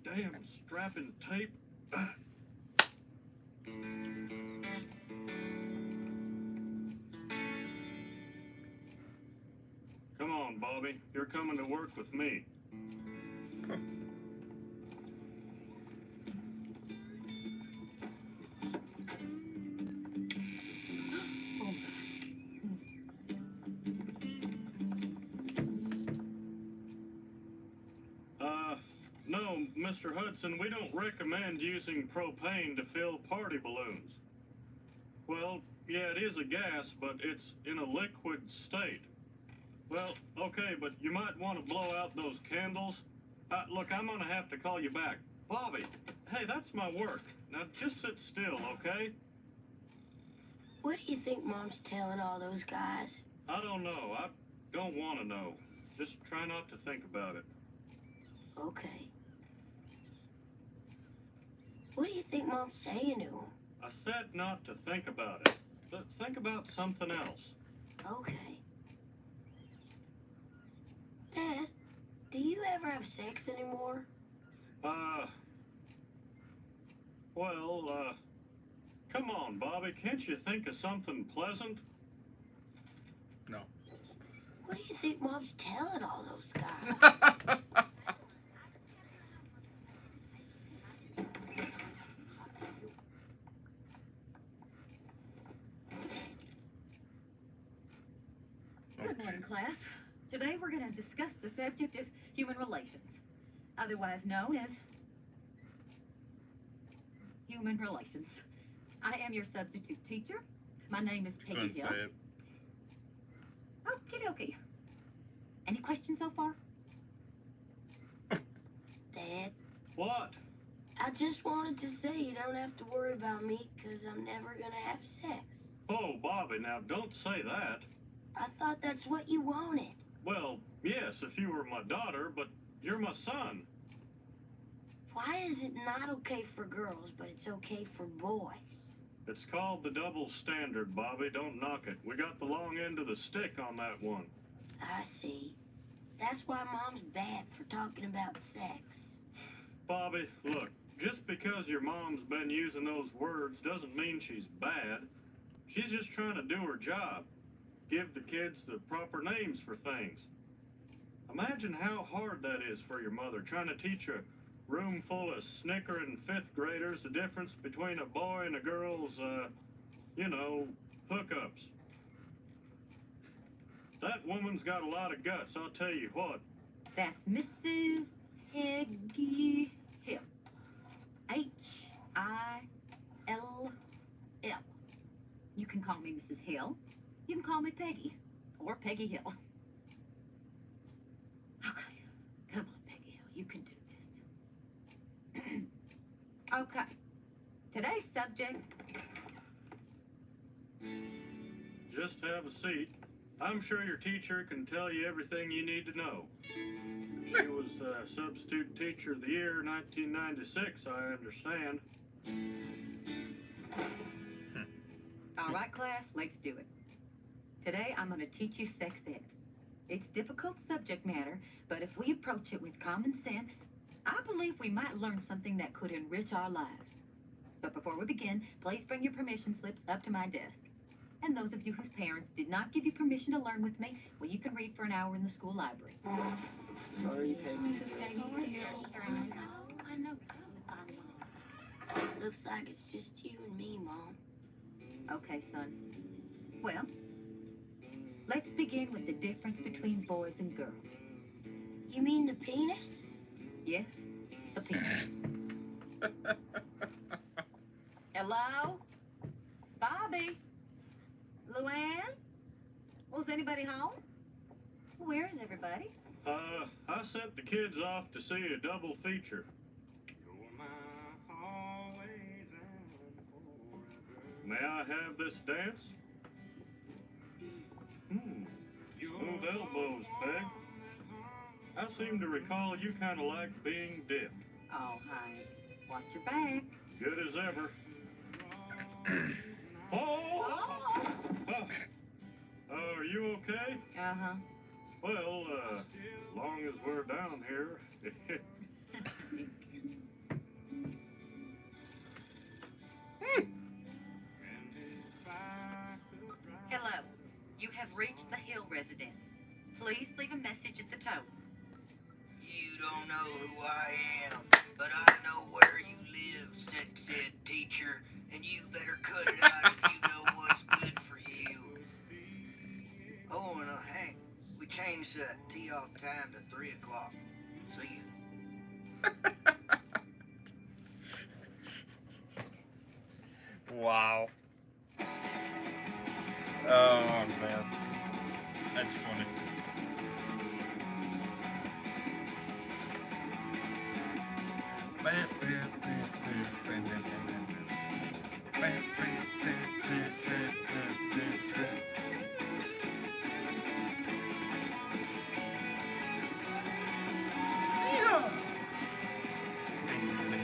Damn strapping tape. Come on, Bobby. You're coming to work with me. No, Mr. Hudson, we don't recommend using propane to fill party balloons. Well, yeah, it is a gas, but it's in a liquid state. Well, okay, but you might want to blow out those candles. Look, I'm gonna have to call you back. Bobby, hey, that's my work. Now just sit still, okay? What do you think Mom's telling all those guys? I don't know. I don't want to know. Just try not to think about it. Okay. What do you think Mom's saying to him? I said not to think about it. But think about something else. Okay. Dad, do you ever have sex anymore? Well, come on, Bobby. Can't you think of something pleasant? No. What do you think Mom's telling all those guys? Good morning, class. Today we're going to discuss the subject of human relations, otherwise known as human relations. I am your substitute teacher. My name is Peggy Couldn't Hill. say it. Okie dokie. Any questions so far? Dad, What? I just wanted to say you don't have to worry about me because I'm never going to have sex. Oh, Bobby, now don't say that. I thought that's what you wanted. Well, yes, if you were my daughter, but you're my son. Why is it not okay for girls, but it's okay for boys? It's called the double standard, Bobby. Don't knock it. We got the long end of the stick on that one. I see. That's why Mom's bad for talking about sex. Bobby, look, just because your mom's been using those words doesn't mean she's bad. She's just trying to do her job. Give the kids the proper names for things. Imagine how hard that is for your mother, trying to teach a room full of snickering fifth graders the difference between a boy and a girl's, hookups. That woman's got a lot of guts, I'll tell you what. That's Mrs. Peggy Hill. Hill. You can call me Mrs. Hill. You can call me Peggy. Or Peggy Hill. Okay. Come on, Peggy Hill. You can do this. Okay. Today's subject. Just have a seat. I'm sure your teacher can tell you everything you need to know. She was substitute teacher of the year 1996, I understand. All right, class, let's do it. Today, I'm going to teach you sex ed. It's difficult subject matter, but if we approach it with common sense, I believe we might learn something that could enrich our lives. But before we begin, please bring your permission slips up to my desk. And those of you whose parents did not give you permission to learn with me, well, you can read for an hour in the school library. Sorry, Peggy. I know. Looks like it's just you and me, Mom. Okay, son. Well, let's begin with the difference between boys and girls. You mean the penis? Yes, the penis. Hello? Bobby? Luann? Was anybody home? Where is everybody? I sent the kids off to see a double feature. May I have this dance? Smooth elbows, Peg. I seem to recall you kind of like being dipped. Oh, honey. Watch your back. Good as ever. Oh! Are you okay? Uh-huh. Well, as long as we're down here. Hello. You have reached the Hill residence. Please leave a message at the tone. You don't know who I am, but I know where you live, sex ed teacher, and you better cut it out if you know what's good for you. Oh, and Hank, we changed the tee-off time to 3 o'clock. See you. Wow. Oh, man. That's funny.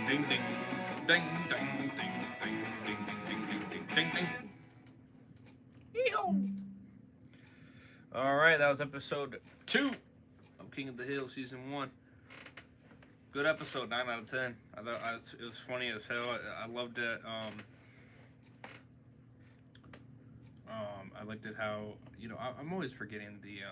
Ding, ding, ding, ding, ding, ding, ding, ding, ding, ding, ding, ding. Yeehaw. All right, that was episode 2 of King of the Hill, season 1. Good episode, 9 out of 10. I thought it was funny as hell. I loved it. I liked it how, I'm always forgetting the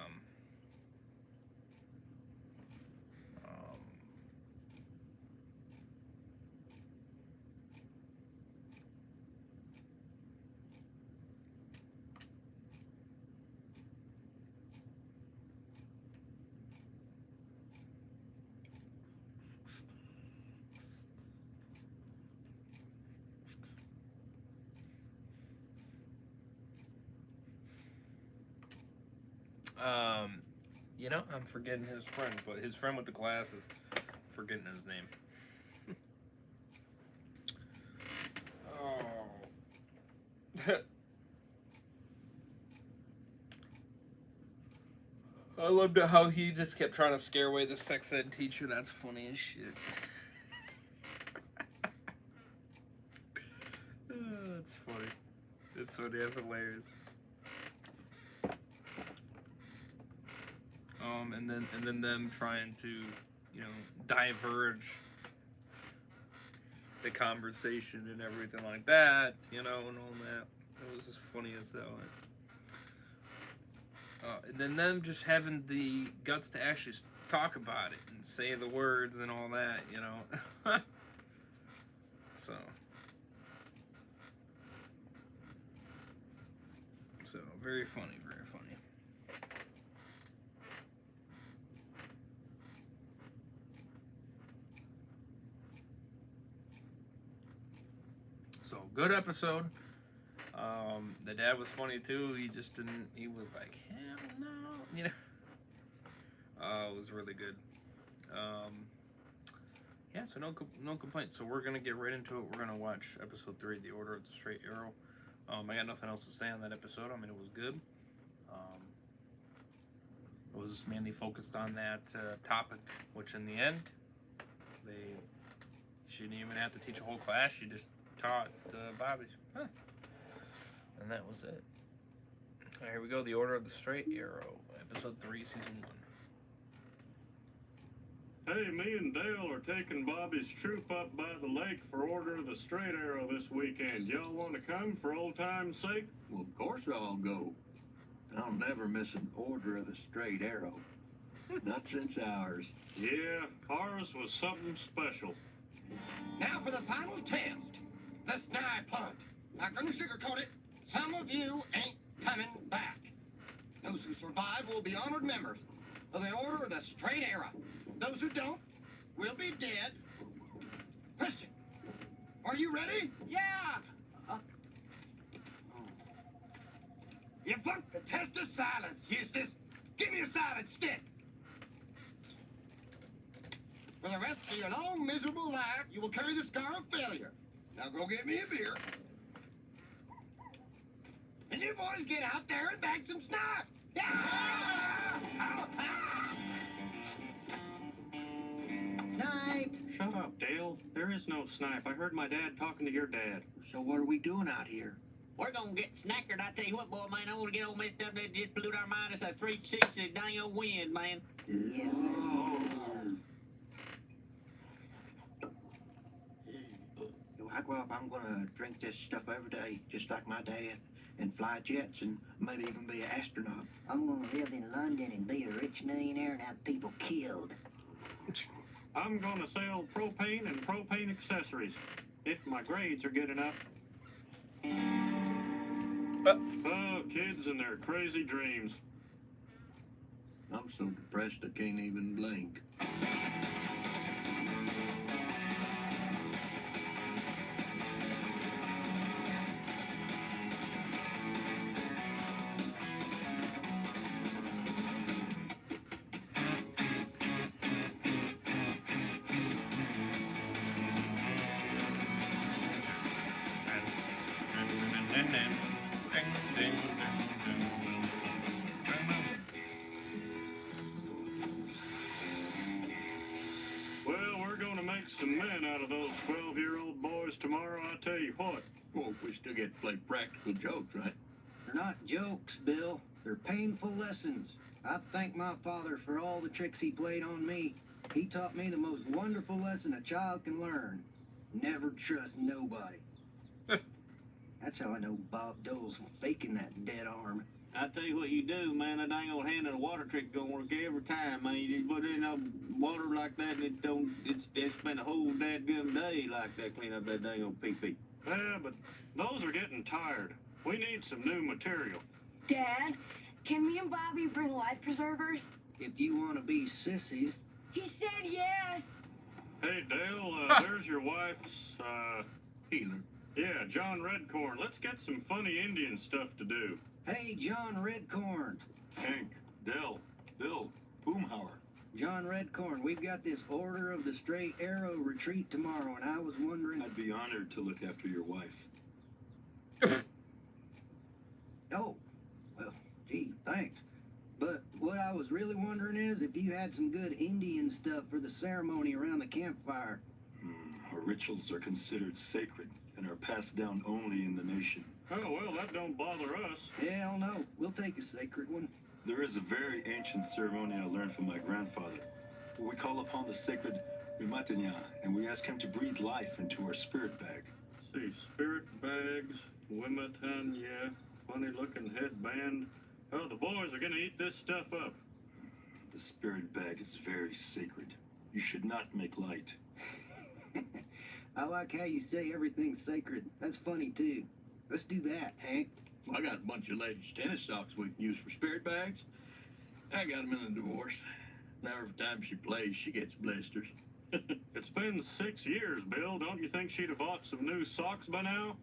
I'm forgetting his friend, but his friend with the glasses, forgetting his name. Oh. I loved it how he just kept trying to scare away the sex ed teacher. That's funny as shit. That's funny. It's so damn hilarious. And then them trying to, you know, diverge the conversation and everything like that, you know, and all that. It was just funny as hell. And then them just having the guts to actually talk about it and say the words and all that, you know. So very funny, very funny. So good episode. The dad was funny too. He just didn't. He was like, hell no, you know. It was really good. Yeah, so no complaints. So we're gonna get right into it. We're gonna watch episode 3, The Order of the Straight Arrow. I got nothing else to say on that episode. I mean, it was good. It was just mainly focused on that topic, which in the end, she didn't even have to teach a whole class. She just taught Bobby. Huh. And that was it. All right, here we go. The Order of the Straight Arrow, episode 3, season 1. Hey, me and Dale are taking Bobby's troop up by the lake for Order of the Straight Arrow this weekend. Y'all want to come for old time's sake? Well, of course I'll go. I'll never miss an Order of the Straight Arrow. Not since ours. Yeah, ours was something special. Now for the final test, the snipe hunt. Not gonna sugarcoat it. Some of you ain't coming back. Those who survive will be honored members of the Order of the Straight Arrow. Those who don't will be dead. Christian, are you ready? Yeah! You flunked the test of silence, Eustace. Give me a silent stick. For the rest of your long, miserable life, you will carry the scar of failure. Now go get me a beer. And you boys get out there and bag some snipe. Snipe! Shut up, Dale. There is no snipe. I heard my dad talking to your dad. So what are we doing out here? We're gonna get snackered. I tell you what, boy, man, I want to get all messed up. That just blew our mind. It's a 360 dang old wind, man. Yeah. I grow up, I'm gonna drink this stuff every day, just like my dad, and fly jets and maybe even be an astronaut. I'm gonna live in London and be a rich millionaire and have people killed. I'm gonna sell propane and propane accessories, if my grades are good enough. Oh, kids and their crazy dreams. I'm so depressed I can't even blink. Well, we're gonna make some men out of those 12-year-old boys tomorrow, I tell you what. Well, we still get to play practical jokes, right? They're not jokes, Bill. They're painful lessons. I thank my father for all the tricks he played on me. He taught me the most wonderful lesson a child can learn. Never trust nobody. That's how I know Bob Dole's faking that dead arm. I tell you what you do, man. That dang old hand and a water trick gonna work every time, man. You just put it in water like that, and it's spent a whole dadgum day like that clean up that dang old pee-pee. Yeah, but those are getting tired. We need some new material. Dad, can me and Bobby bring life preservers? If you want to be sissies. He said yes. Hey, Dale, there's your wife's, Healer. yeah, John Redcorn. Let's get some funny Indian stuff to do. Hey, John Redcorn. Hank, Dell, Bill, Boomhauer. John Redcorn, we've got this Order of the Straight Arrow retreat tomorrow, and I was wondering... I'd be honored to look after your wife. Oh, well, gee, thanks. But what I was really wondering is if you had some good Indian stuff for the ceremony around the campfire. Our rituals are considered sacred and are passed down only in the nation. Oh, well, that don't bother us. Hell no. We'll take a sacred one. There is a very ancient ceremony I learned from my grandfather. We call upon the sacred Wimatanya, and we ask him to breathe life into our spirit bag. See, spirit bags, Wimatanya, funny-looking headband. Oh, the boys are gonna eat this stuff up. The spirit bag is very sacred. You should not make light. I like how you say everything's sacred. That's funny, too. Let's do that, Hank. Well, I got a bunch of ladies' tennis socks we can use for spirit bags. I got them in the divorce. Now every time she plays, she gets blisters. It's been 6 years, Bill. Don't you think she'd have bought some new socks by now?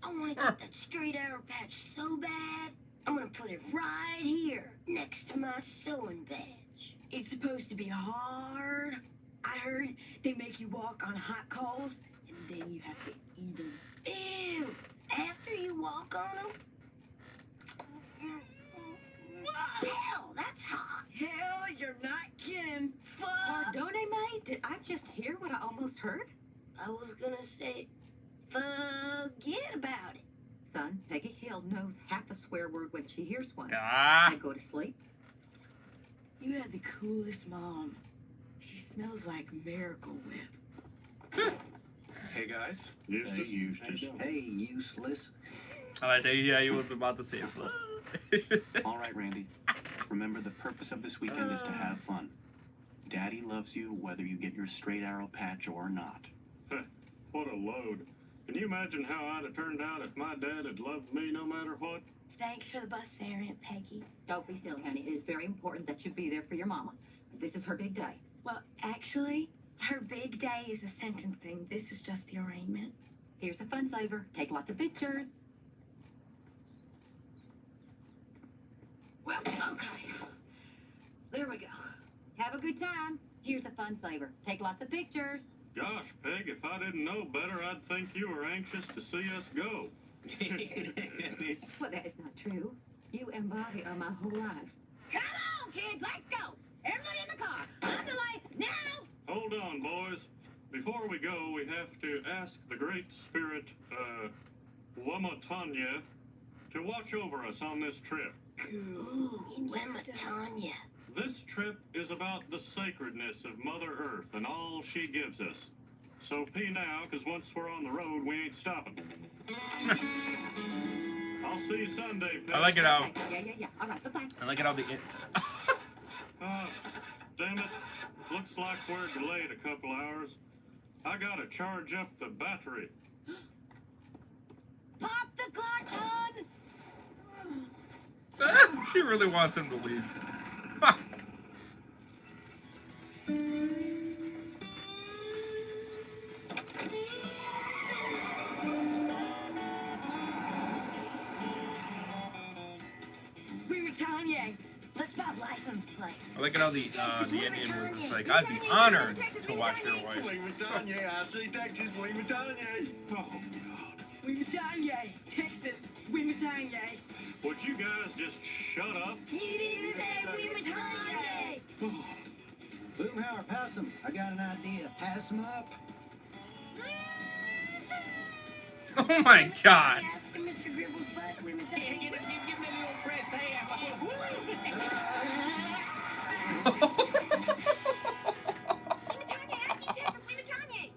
I want to get that straight arrow patch so bad. I'm going to put it right here next to my sewing badge. It's supposed to be hard. I heard they make you walk on hot coals, and then you have to eat them. Ew! After you walk on them? Hell, that's hot. Hell, you're not kidding. Pardon, mate? Did I just hear what I almost heard? I was going to say, forget about it. Son, Peggy Hill knows half a swear word when she hears one. Ah. I go to sleep. You have the coolest mom. She smells like Miracle Whip. Hey, guys. Eustace. Hey, Eustace. Hey, useless. Yeah, he was about to say it. All right, Randy. Remember, the purpose of this weekend is to have fun. Daddy loves you whether you get your straight arrow patch or not. What a load. Can you imagine how I'd have turned out if my dad had loved me no matter what? Thanks for the bus fare, Aunt Peggy. Don't be silly, honey. It is very important that you be there for your mama. This is her big day. Well, actually, her big day is the sentencing. This is just the arraignment. Here's a fun saver. Take lots of pictures. Well, okay. There we go. Have a good time. Here's a fun saver. Take lots of pictures. Gosh, Peg, if I didn't know better, I'd think you were anxious to see us go. Well, that is not true. You and Bobby are my whole life. Come on, kids, let's go. Everybody in the car. On the way, now. Hold on, boys. Before we go, we have to ask the Great Spirit, Wimatanya, to watch over us on this trip. Ooh, Wimatanya. This trip is about the sacredness of Mother Earth and all she gives us. So pee now, because once we're on the road, we ain't stopping. I'll see you Sunday, Peg. I like it how. Yeah. All right, bye-bye. I like it how the. Damn it. Looks like we're delayed a couple hours. I gotta charge up the battery. Pop the clutch, hon. She really wants him to leave. Wimatanya, let's buy license plates. I like it how the Indian was just like, I'd be honored to watch your wife. Wimatanya, I see Texas, Wimatanya. Oh, God. Wimatanya, Texas, Wimatanya. Would you guys just shut up? You didn't say Wimatanya. Boomhauer, pass them. I got an idea. Pass them up. Oh my God. Ask Mr. Gribble's butt, Wimatanya. Give me a little pressed hand.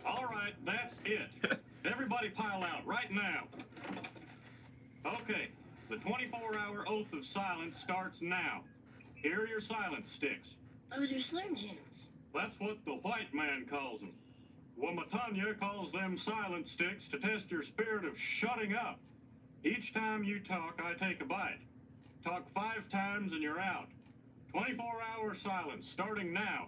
All right, that's it. Everybody pile out right now. Okay, the 24-hour oath of silence starts now. Here are your silence sticks. Those are Slim Jims. That's what the white man calls them. Wimatanya calls them silence sticks to test your spirit of shutting up. Each time you talk, I take a bite. Talk 5 times and you're out. 24-hour silence starting now.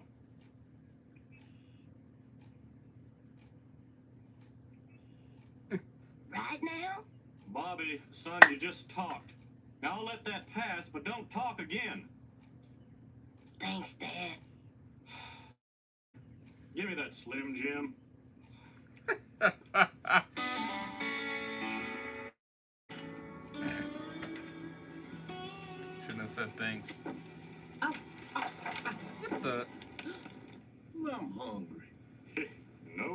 Right now? Bobby, son, you just talked. Now I'll let that pass, but don't talk again. Thanks, Dad. Give me that Slim Jim. Shouldn't have said thanks. I'm hungry. No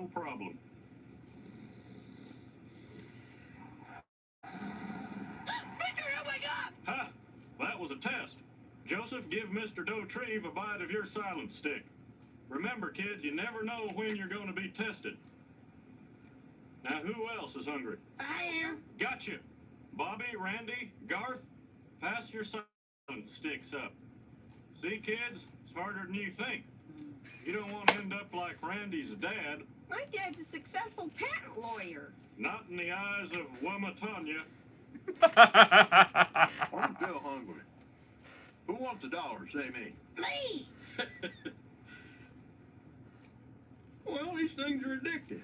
give Mr. Dotrieve a bite of your silent stick. Remember, kids, you never know when you're going to be tested. Now, who else is hungry? I am. Gotcha. Bobby, Randy, Garth, pass your silent sticks up. See, kids, it's harder than you think. You don't want to end up like Randy's dad. My dad's a successful patent lawyer. Not in the eyes of Womatanya. I'm still hungry. Who wants $1? Say me. Me. Well, these things are addictive.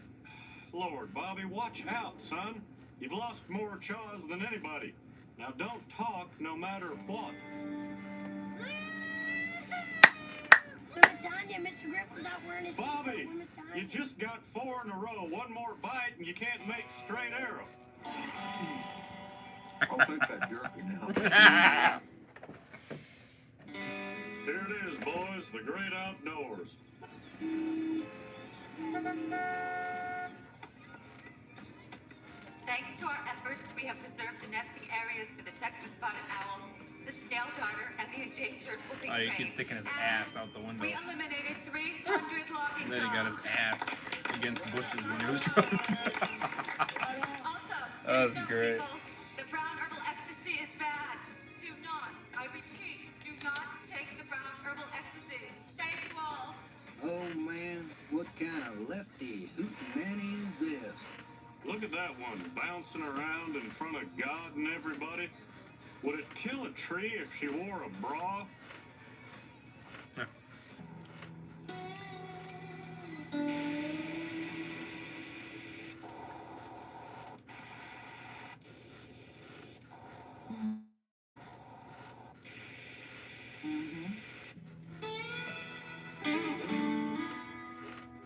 Lord, Bobby, watch out, son. You've lost more chaws than anybody. Now don't talk no matter what. Tanya, Mr. Gripple's not wearing his Bobby, you just got 4 in a row. One more bite and you can't make straight arrow. I'll take that jerky now. Here it is, boys, the great outdoors. Thanks to our efforts, we have preserved the nesting areas for the Texas spotted owl, the scale darter, and the endangered whooping Oh, he crane. keeps sticking his ass out the window. We eliminated 300 logging And then he got his jobs. ass against bushes when he was drunk. Also, That was great. people, the brown herbal ecstasy is bad. Do not, I repeat, do not take the brown herbal ecstasy. Thank you all. Oh man, what kind of lefty hootenanny is this? Look at that one, bouncing around in front of God and everybody. Would it kill a tree if she wore a bra?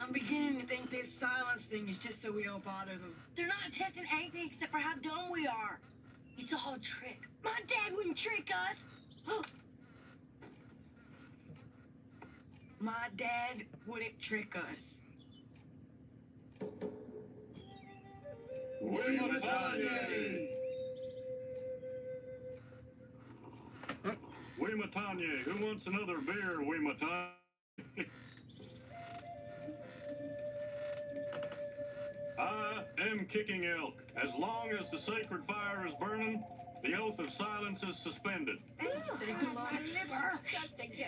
I'm beginning to think this silence thing is just so we don't bother them. They're not testing anything except for how dumb we are. It's all a trick. My dad wouldn't trick us. My dad wouldn't trick us. Weematanya! Weematanya, who wants another beer, Weematanya? I am kicking elk. As long as the sacred fire is burning, the oath of silence is suspended.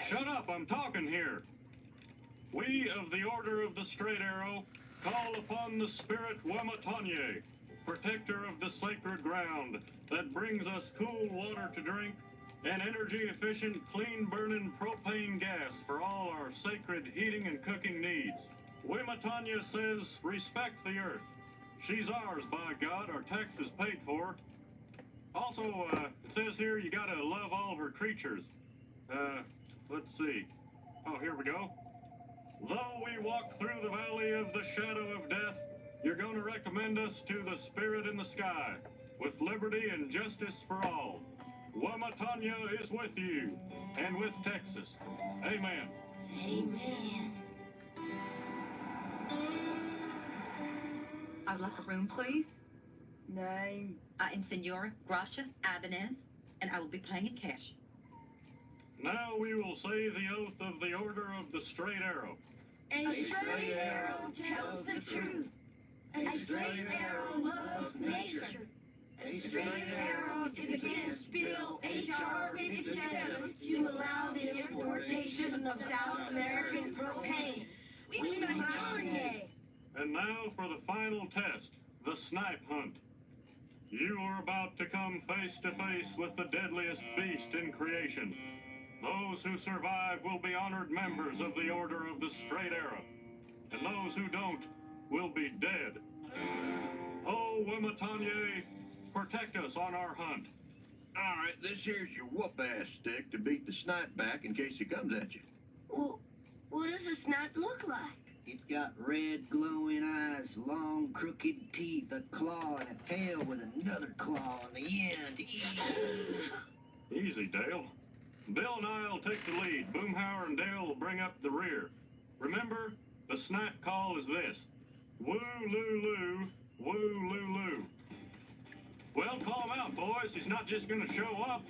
Shut up, I'm talking here. We of the Order of the Straight Arrow call upon the spirit Weematanya, protector of the sacred ground that brings us cool water to drink and energy-efficient, clean-burning propane gas for all our sacred heating and cooking needs. Weematanya says, respect the earth. She's ours, by God, our taxes paid for. Also, it says here you gotta love all her creatures. Let's see. Oh, here we go. Though we walk through the valley of the shadow of death, you're gonna recommend us to the spirit in the sky, with liberty and justice for all. Weematanya is with you, and with Texas. Amen. Amen. I would like a room, please. Name. I am Senora Gracia Ibanez, and I will be paying in cash. Now we will say the oath of the Order of the Straight Arrow. A straight arrow tells the truth. A straight arrow loves nature. A straight arrow is against Bill H.R. 57 to allow the importation of South American propane. Weematanya. And now for the final test, the snipe hunt. You are about to come face to face with the deadliest beast in creation. Those who survive will be honored members of the Order of the Straight Arrow. And those who don't will be dead. Oh, Weematanya, protect us on our hunt. All right, this here's your whoop-ass stick to beat the snipe back in case he comes at you. Well, what does a snipe look like? It's got red glowing eyes, long crooked teeth, a claw, and a tail with another claw on the end. Easy, Dale. Bill and I'll take the lead. Boomhauer and Dale will bring up the rear. Remember, the snipe call is this. Woo-loo-loo, woo-loo-loo. Well, call him out, boys. He's not just gonna show up.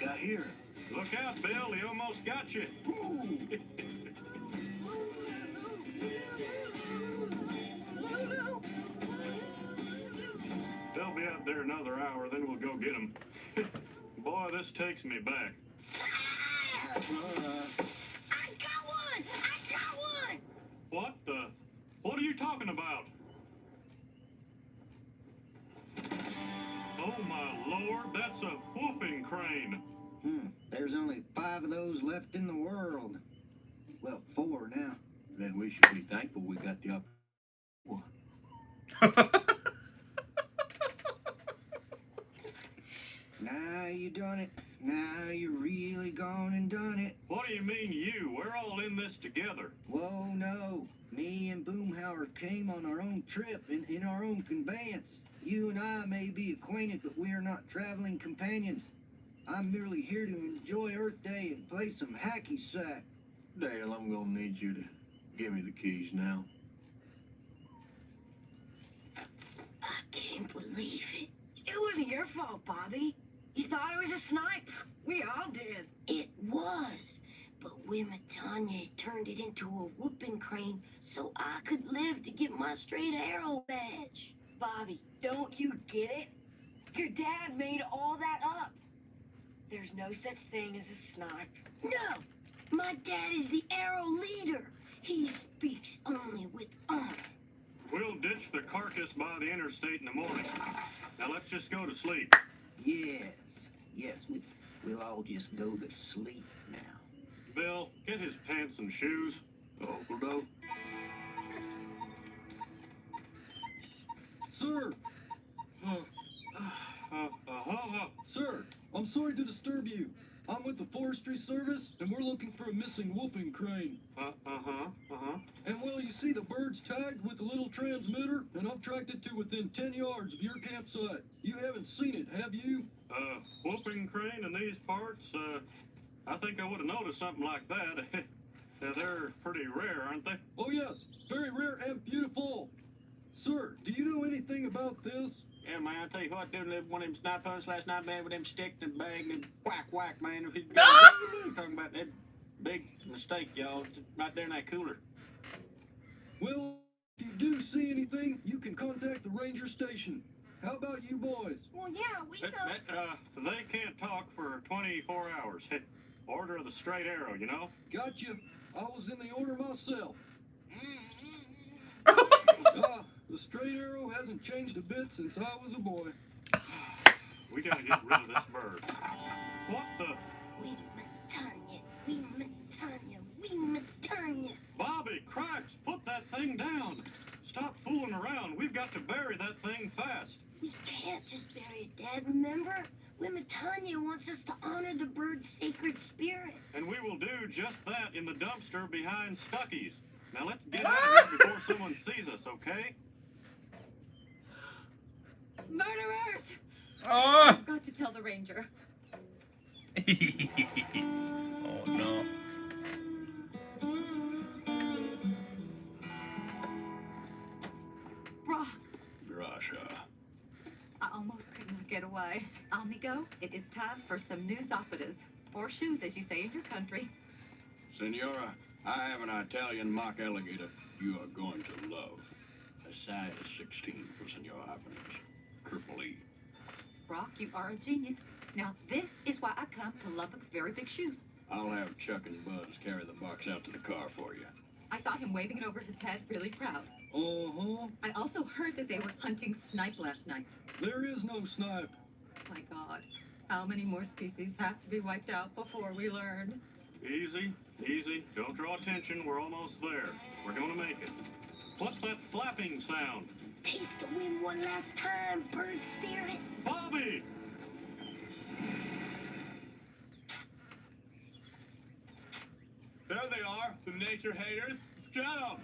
I hear him. Look out, Bill. He almost got you. They'll be out there another hour, then we'll go get them. Boy, this takes me back. I got one! I got one! What are you talking about? Oh, my Lord, that's a whooping crane. There's only 5 of those left in the world. Well, 4 now. Then we should be thankful we got the Now you done it. Now you really gone and done it. What do you mean you? We're all in this together. Whoa, no. Me and Boomhauer came on our own trip in our own conveyance. You and I may be acquainted, but we are not traveling companions. I'm merely here to enjoy Earth Day and play some hacky sack. Dale, I'm gonna need you to give me the keys now. I can't believe it. It wasn't your fault, Bobby. You thought it was a snipe. We all did. It was. But Wimitanya turned it into a whooping crane so I could live to get my straight arrow badge. Bobby, don't you get it? Your dad made all that up. There's no such thing as a snipe. No! My dad is the arrow leader. He speaks only with honor. We'll ditch the carcass by the interstate in the morning. Now let's just go to sleep. Yes, we'll all just go to sleep now. Bill, get his pants and shoes. Uncle Doe. Sir! Sir, I'm sorry to disturb you. I'm with the Forestry Service, and we're looking for a missing whooping crane. And well, you see the bird's tagged with the little transmitter, and I've tracked it to within 10 yards of your campsite. You haven't seen it, have you? Whooping crane in these parts? I think I would have noticed something like that. They're pretty rare, aren't they? Oh yes, very rare and beautiful. Sir, do you know anything about this? Yeah, man, I tell you what, doing one of them snipe hunts last night, man, with them sticks and bag and whack, man. If he's talking about that big mistake, y'all, right there in that cooler. Well, if you do see anything, you can contact the ranger station. How about you boys? Well, yeah, we saw... They can't talk for 24 hours. Order of the straight arrow, you know? Gotcha. I was in the order myself. The straight arrow hasn't changed a bit since I was a boy. We gotta get rid of this bird. What the? Wimitanya. Bobby, cripes, put that thing down. Stop fooling around. We've got to bury that thing fast. We can't just bury it, Dad, remember? Wimitanya wants us to honor the bird's sacred spirit. And we will do just that in the dumpster behind Stucky's. Now let's get out of here before someone sees us, okay? Murderers! Oh! I've got to tell the ranger. Oh no. Brock, Grasha. I almost could not get away. Amigo, it is time for some new zapatas. Or shoes, as you say in your country. Senora, I have an Italian mock alligator you are going to love. A size 16 for Senora Happenings. Triple E. Brock, you are a genius. Now, this is why I come to Lubbock's very big shoe. I'll have Chuck and Buzz carry the box out to the car for you. I saw him waving it over his head, really proud. Uh-huh. I also heard that they were hunting snipe last night. There is no snipe. My God, how many more species have to be wiped out before we learn? Easy, easy. Don't draw attention. We're almost there. We're gonna make it. What's that flapping sound? Taste the wind one last time, bird spirit. Bobby! There they are, the nature haters. Let's go!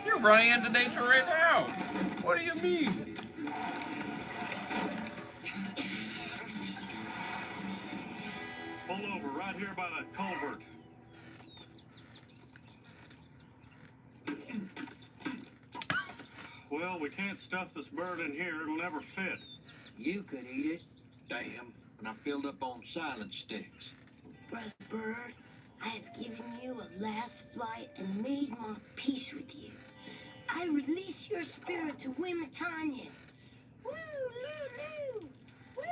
You're running into nature right now. What do you mean? Pull over right here by that culvert. Well, we can't stuff this bird in here. It'll never fit. You could eat it. Damn, and I filled up on silent sticks. Brother Bird, I have given you a last flight and made my peace with you. I release your spirit to Wimatanya. Woo, loo, loo! Woo,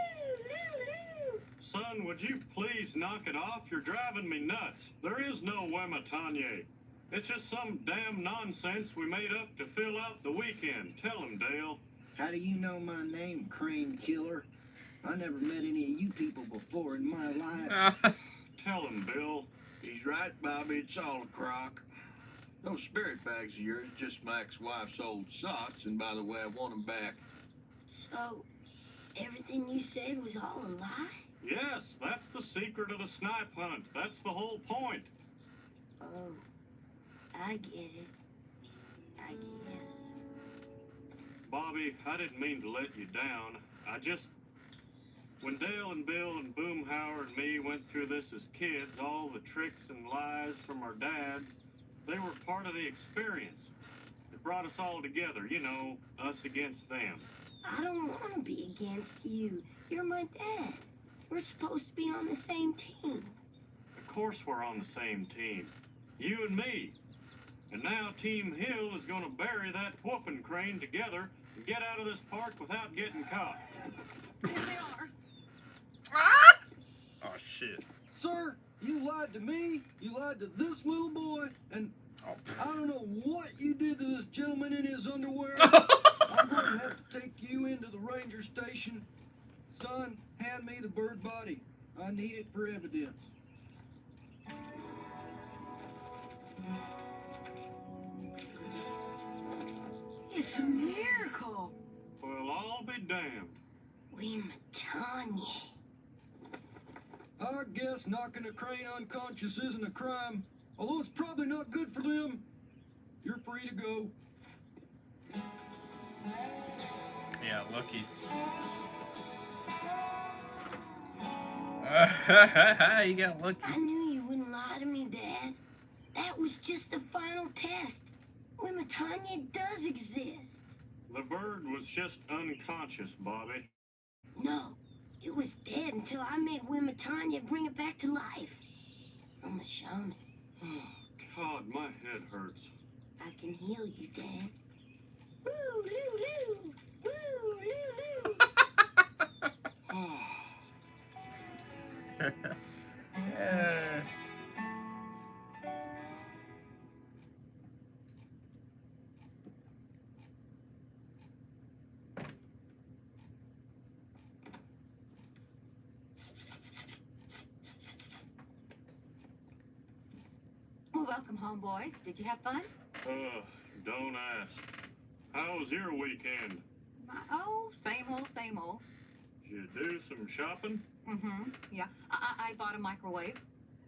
loo, loo! Son, would you please knock it off? You're driving me nuts. There is no Wematanye. It's just some damn nonsense we made up to fill out the weekend. Tell him, Dale. How do you know my name, Crane Killer? I never met any of you people before in my life. Tell him, Bill. He's right, Bobby. It's all a crock. Those spirit bags of yours, just my ex-wife's old socks, and by the way, I want them back. So, everything you said was all a lie? Yes, that's the secret of the snipe hunt. That's the whole point. Oh, I get it. I guess. Bobby, I didn't mean to let you down. When Dale and Bill and Boomhauer and me went through this as kids, all the tricks and lies from our dads, they were part of the experience. It brought us all together, you know, us against them. I don't want to be against you. You're my dad. We're supposed to be on the same team. Of course we're on the same team. You and me. And now Team Hill is going to bury that whooping crane together and get out of this park without getting caught. Here they are. Oh, shit. Sir, you lied to me, you lied to this little boy, and I don't know what you did to this gentleman in his underwear. I'm going to have to take you into the ranger station. Son, hand me the bird body. I need it for evidence. It's a miracle. Well, I'll be damned. Wimatanya. I guess knocking a crane unconscious isn't a crime, although it's probably not good for them. You're free to go. Yeah, lucky. You got lucky. I knew you wouldn't lie to me, Dad. That was just the final test. Wimatanya does exist. The bird was just unconscious, Bobby. No, it was dead until I made Wimatanya bring it back to life. I'm a shaman. Oh, God, my head hurts. I can heal you, Dad. Woo, loo, loo. Woo, loo, loo. Yeah. Well, welcome home, boys. Did you have fun? Don't ask. How was your weekend? Oh, same old, same old. Did you do some shopping? Mm-hmm. Yeah. I bought a microwave.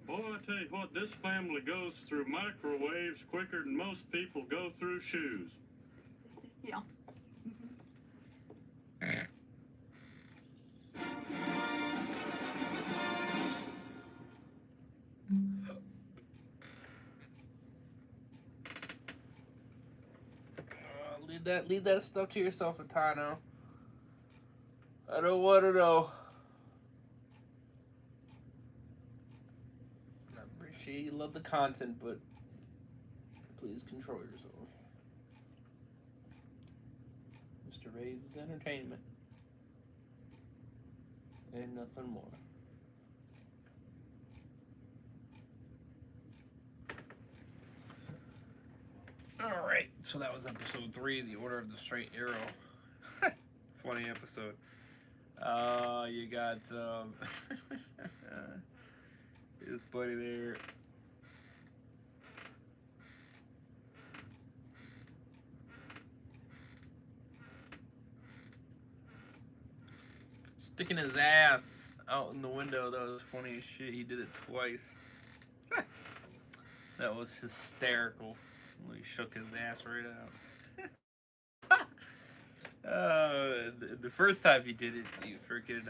Boy, I tell you what, this family goes through microwaves quicker than most people go through shoes. Yeah. Leave that stuff to yourself, Atano. I don't want to know. I appreciate you love the content, but please control yourself. Mr. Ray's is entertainment. And nothing more. Alright, so that was episode 3, The Order of the Straight Arrow. Funny episode. You got his buddy there. Sticking his ass out in the window. That was funny as shit. He did it twice. That was hysterical. He shook his ass right out. The first time he did it, he freaking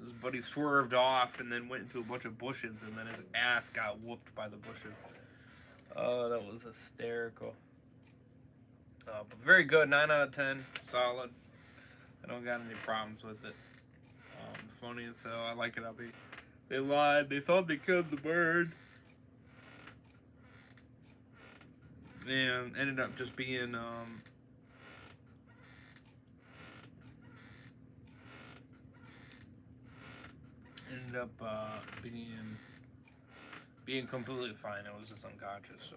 his buddy swerved off and then went into a bunch of bushes, and then his ass got whooped by the bushes. Oh, that was hysterical. But very good, 9 out of 10, solid. I don't got any problems with it. Funny as hell. I like it how they lied. They thought they killed the bird. And ended up just being being completely fine. It was just unconscious. So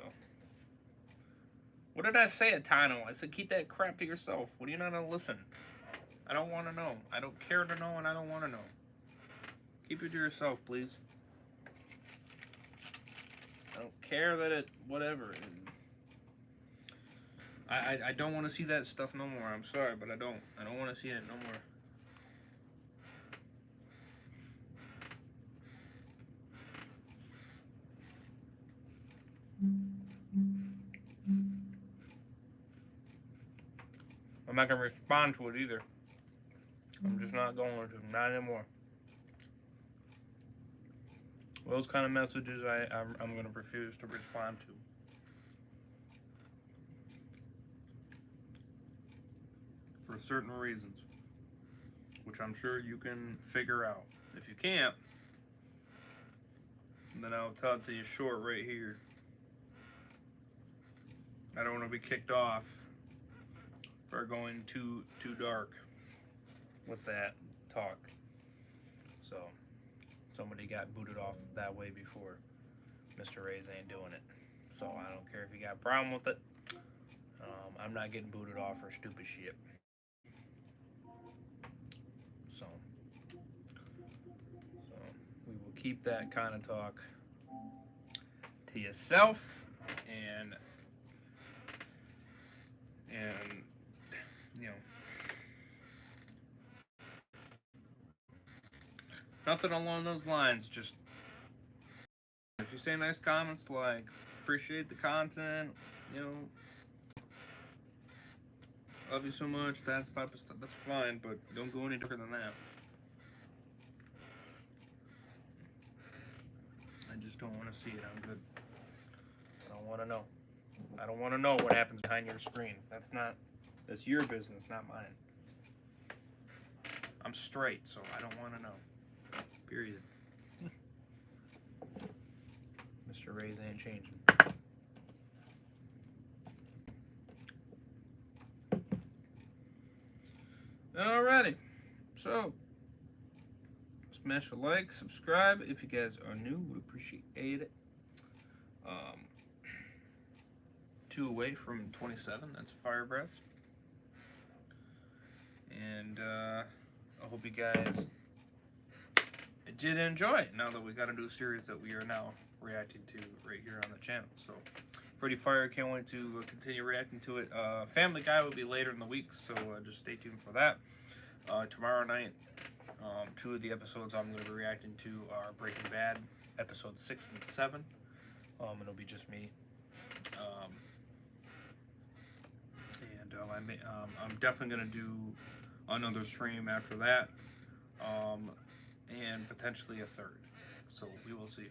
what did I say at Tano? I said keep that crap to yourself. What are you not gonna listen? I don't want to know. I don't care to know, and I don't want to know. Keep it to yourself, please. I don't care that it whatever. I don't want to see that stuff no more. I'm sorry, but I don't want to see it no more. I'm not gonna respond to it either. I'm just not going to. Not anymore. Those kind of messages I'm gonna refuse to respond to. For certain reasons, which I'm sure you can figure out. If you can't, then I'll tell it to you short right here. I don't want to be kicked off for going too dark with that talk. So somebody got booted off that way before. Mr. Ray's ain't doing it. So I don't care if you got a problem with it. I'm not getting booted off for stupid shit. So we will keep that kind of talk to yourself, and you know, nothing along those lines. Just if you say nice comments like appreciate the content, you know, love you so much, that type of stuff, that's fine, but don't go any darker than that. I just don't want to see it. I'm good. I don't want to know. I don't want to know what happens behind your screen. That's your business, not mine. I'm straight, so I don't want to know. Period. Mr. Ray's ain't changing. Alrighty. So, smash a like, subscribe if you guys are new. Would appreciate it. 2 away from 27. That's Fire Breath. And I hope you guys did enjoy it. Now that we got a new series that we are now reacting to right here on the channel. So, pretty fire. Can't wait to continue reacting to it. Family Guy will be later in the week, so just stay tuned for that. Tomorrow night, 2 of the episodes I'm going to be reacting to are Breaking Bad, episodes 6 and 7. It'll be just me. I'm definitely going to do another stream after that, and potentially a third. So we will see.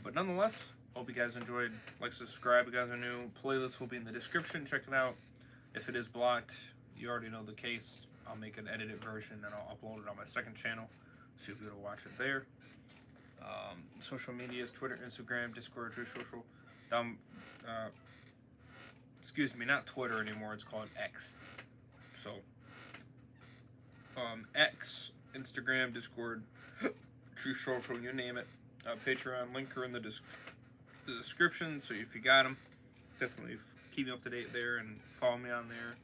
But nonetheless, hope you guys enjoyed. Like, subscribe if you guys are new. Playlist will be in the description. Check it out. If it is blocked, you already know the case. I'll make an edited version and I'll upload it on my second channel, so you'll be able to watch it there. Social medias: Twitter, Instagram, Discord, Truth Social. Excuse me, not Twitter anymore. It's called X. So, X, Instagram, Discord, Truth Social, you name it. Patreon link are in the description. So if you got them, definitely keep me up to date there and follow me on there.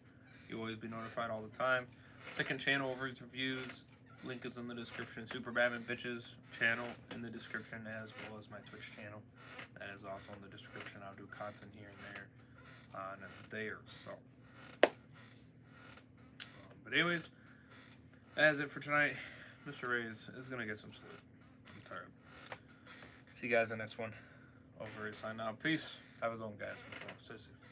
You'll always be notified all the time. Second channel reviews, link is in the description. Super Batman Bitches channel in the description, as well as my Twitch channel. That is also in the description. I'll do content here and there on there. So, but anyways, that's it for tonight. Mr. Ray's is gonna get some sleep. I'm tired. See you guys in the next one. Over. Sign out. Peace. Have a good one, guys. Stay safe.